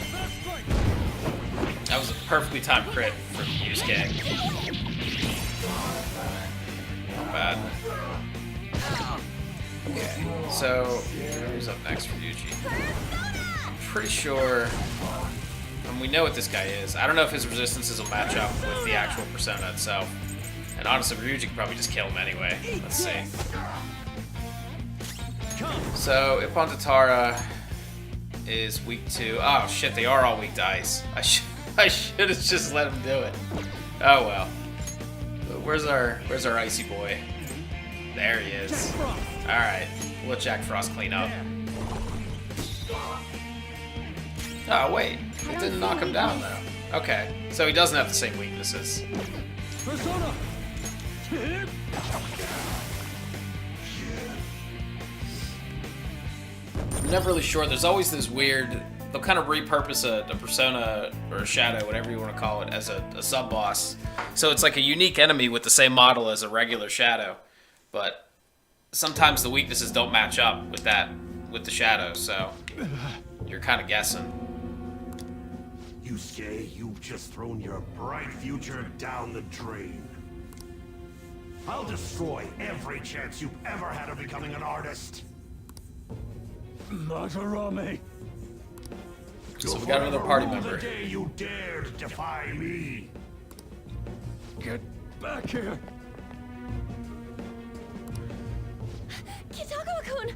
That was a perfectly timed crit from Yusuke. Not bad. Okay, so who's up next for Yuji? I'm pretty sure. And we know what this guy is. I don't know if his resistances will match up with the actual persona itself. And honestly, Ryuji could probably just kill him anyway. Let's see. So, Ippontatara is weak to... Oh shit, they are all weak to ice. I should have just let him do it. Oh well. But where's our icy boy? There he is. Alright, we'll let Jack Frost clean up. Oh wait, it didn't knock him down though. Okay, so he doesn't have the same weaknesses. Persona! I'm never really sure. There's always this weird... They'll kind of repurpose a persona or a shadow, whatever you want to call it, as a sub-boss. So it's like a unique enemy with the same model as a regular shadow. But sometimes the weaknesses don't match up with the shadow, so you're kind of guessing. Yusuke, you've just thrown your bright future down the drain. I'll destroy every chance you've ever had of becoming an artist. Madarame! So we got another party member. The day you dared defy me. Get back here! Kitagawa-kun!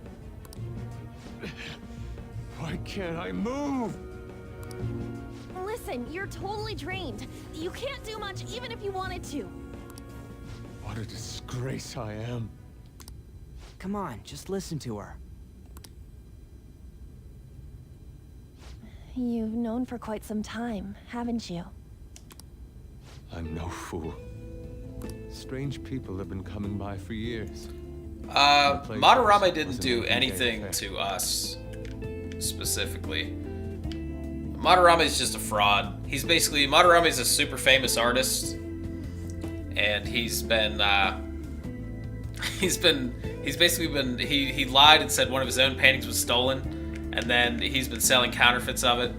Why can't I move? Listen, you're totally drained. You can't do much even if you wanted to. What a disgrace I am. Come on, just listen to her. You've known for quite some time, haven't you? I'm no fool. Strange people have been coming by for years. Madarame didn't do anything to us specifically. Madarame is just a fraud. Madarame is a super famous artist, and he lied and said one of his own paintings was stolen, and then he's been selling counterfeits of it.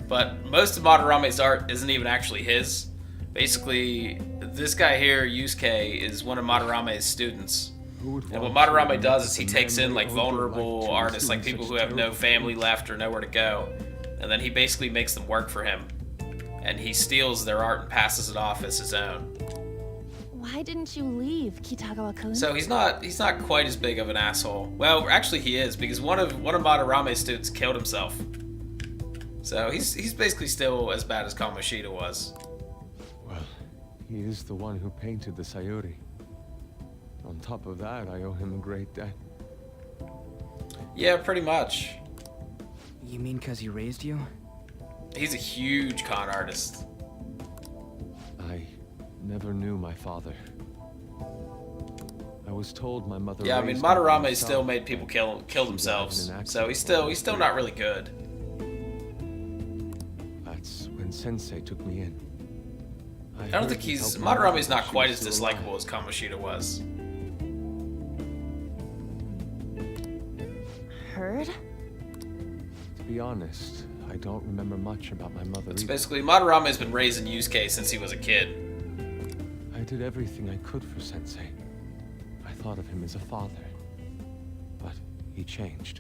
But most of Madarame's art isn't even actually his. Basically, this guy here, Yusuke, is one of Madarame's students. And what Madarame does is he takes in like vulnerable artists, like people who have no family left or nowhere to go, and then he basically makes them work for him. And he steals their art and passes it off as his own. Why didn't you leave, Kitagawa-kun? So he's not quite as big of an asshole. Well, actually he is, because one of Madarame's students killed himself. So he's basically still as bad as Kamoshida was. Well, he is the one who painted the Sayuri. On top of that, I owe him a great debt. Yeah, pretty much. You mean because he raised you? He's a huge con artist. I never knew my father. I was told my mother. Yeah, I mean raised me Madarame himself. still made people kill themselves. So he's still not really good. That's when Sensei took me in. I don't think Madarame's not quite as dislikable as Kamoshida was. Heard? To be honest, I don't remember much about my mother. It's either. basically Madarame's been raising Yusuke since he was a kid. I did everything I could for Sensei. I thought of him as a father. But he changed.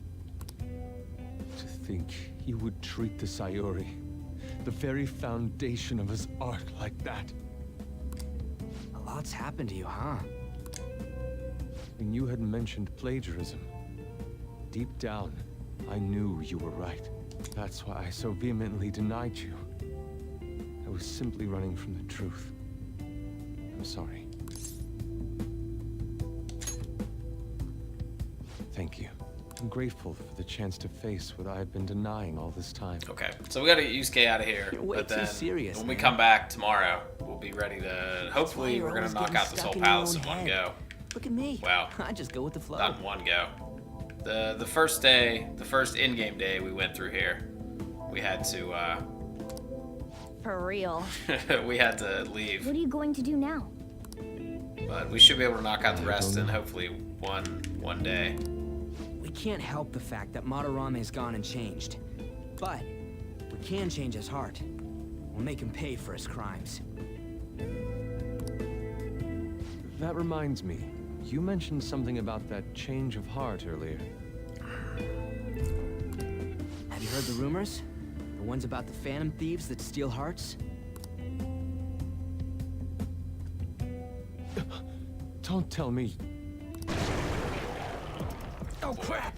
To think he would treat the Sayuri, the very foundation of his art, like that. A lot's happened to you, huh? When you had mentioned plagiarism, deep down, I knew you were right. That's why I so vehemently denied you. I was simply running from the truth. I'm sorry. Thank you. I'm grateful for the chance to face what I had been denying all this time. Okay, so we gotta get Yusuke out of here. You're way but too then serious, when we man. come back tomorrow, we'll be ready to. Hopefully, you're we're gonna always knock getting out this stuck whole in your palace own in one head. go. Look at me. Wow. I just go with the flow. Not in one go. The first day, the first in-game day we went through here, we had to For real. we had to leave. What are you going to do now? But we should be able to knock out the rest in hopefully one day. We can't help the fact that Madarame's gone and changed. But we can change his heart. We'll make him pay for his crimes. That reminds me, you mentioned something about that change of heart earlier. Have you heard the rumors? The ones about the phantom thieves that steal hearts? Don't tell me. Oh crap!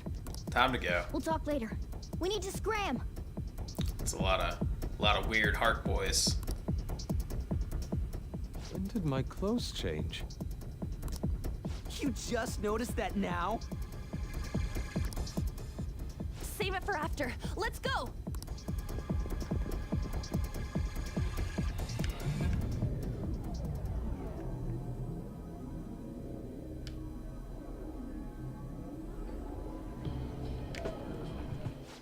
Time to go. We'll talk later. We need to scram. It's a lot of weird heart boys. When did my clothes change? You just noticed that now? Save it for after. Let's go!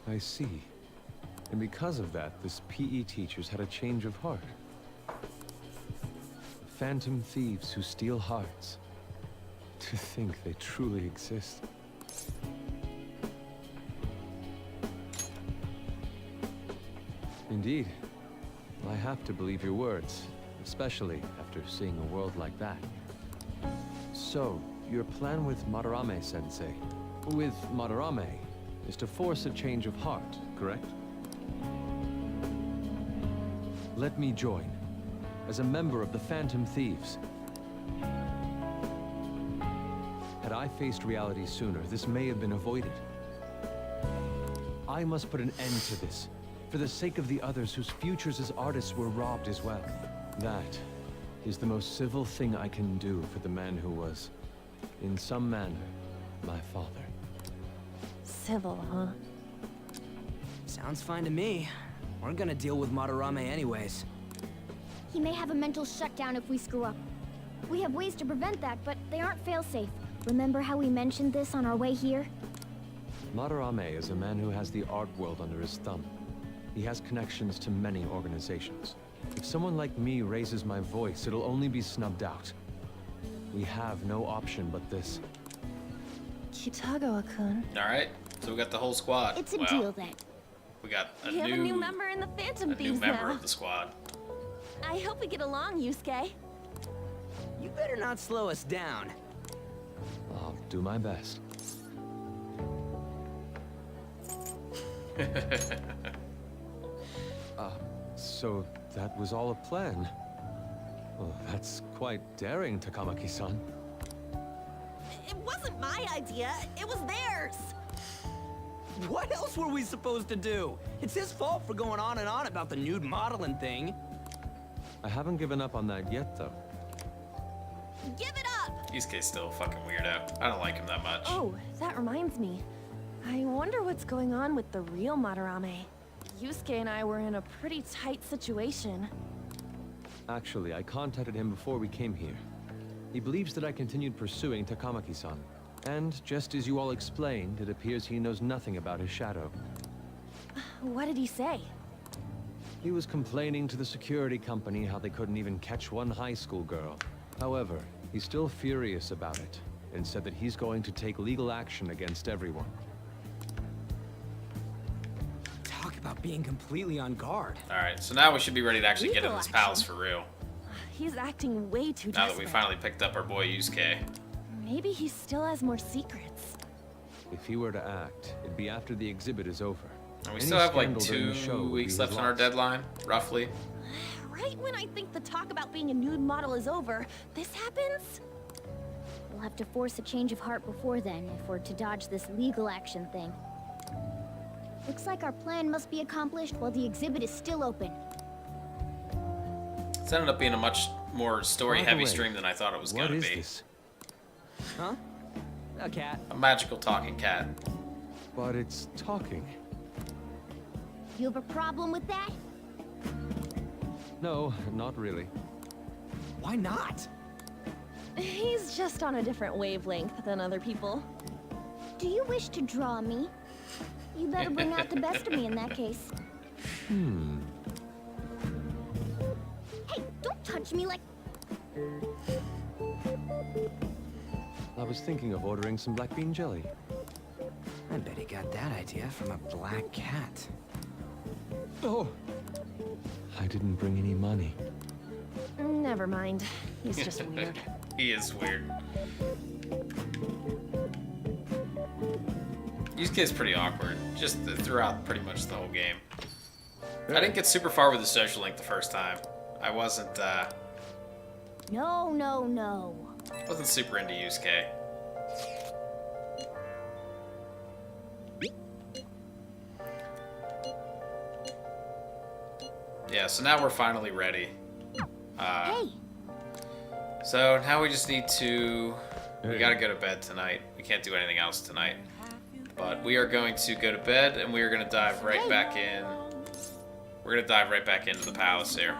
I see. And because of that, this PE teacher's had a change of heart. Phantom thieves who steal hearts. To think they truly exist. Indeed. I have to believe your words, especially after seeing a world like that. So, your plan with Madarame-sensei, with Madarame, is to force a change of heart, correct? Let me join, as a member of the Phantom Thieves. Had I faced reality sooner, this may have been avoided. I must put an end to this, for the sake of the others whose futures as artists were robbed as well. That is the most civil thing I can do for the man who was, in some manner, my father. Civil, huh? Sounds fine to me. We're gonna deal with Madarame anyways. He may have a mental shutdown if we screw up. We have ways to prevent that, but they aren't fail-safe. Remember how we mentioned this on our way here? Madarame is a man who has the art world under his thumb. He has connections to many organizations. If someone like me raises my voice, it'll only be snubbed out. We have no option but this. Kitagawa-kun. All right, so we got the whole squad. It's a Wow. deal then. We got We have a new member in the Phantom a new Thieves member now. of the squad. I hope we get along, Yusuke. You better not slow us down. I'll do my best. So that was all a plan. Oh, that's quite daring, Takamaki-san. It wasn't my idea, it was theirs. What else were we supposed to do? It's his fault for going on and on about the nude modeling thing. I haven't given up on that yet, though. Give it up! Yusuke's still a fucking weirdo. I don't like him that much. Oh, that reminds me. I wonder what's going on with the real Madarame. Yusuke and I were in a pretty tight situation. Actually, I contacted him before we came here. He believes that I continued pursuing Takamaki-san. And, just as you all explained, it appears he knows nothing about his shadow. What did he say? He was complaining to the security company how they couldn't even catch one high school girl. However, he's still furious about it, and said that he's going to take legal action against everyone. Talk about being completely on guard. Alright, so now we should be ready to actually get in Legal this palace action? for real. He's acting way too Now desperate. that we finally picked up our boy Yusuke. Maybe he still has more secrets. If he were to act, it'd be after the exhibit is over. And we Any still have like scandal during the 2 show would be weeks his left on our loss. deadline, roughly. Right when I think the talk about being a nude model is over, this happens? We'll have to force a change of heart before then if we're to dodge this legal action thing. Looks like our plan must be accomplished while the exhibit is still open. It's ended up being a much more By the story-heavy way, stream than I thought it was What gonna is be. this? Huh? A cat. A magical talking cat. But it's talking. You have a problem with that? No, not really. Why not? He's just on a different wavelength than other people. Do you wish to draw me? You better bring out the best of me in that case. Hey, don't touch me like... I was thinking of ordering some black bean jelly. I bet he got that idea from a black cat. Oh! I didn't bring any money. Never mind. He's just weird. He is weird. Yusuke's pretty awkward, just throughout pretty much the whole game. I didn't get super far with the social link the first time. I wasn't No. super into Yusuke. Yeah, so now we're finally ready. Hey, So now we just need to... We gotta go to bed tonight. We can't do anything else tonight. But we are going to go to bed, and we are gonna dive right back in. We're gonna dive right back into the palace here.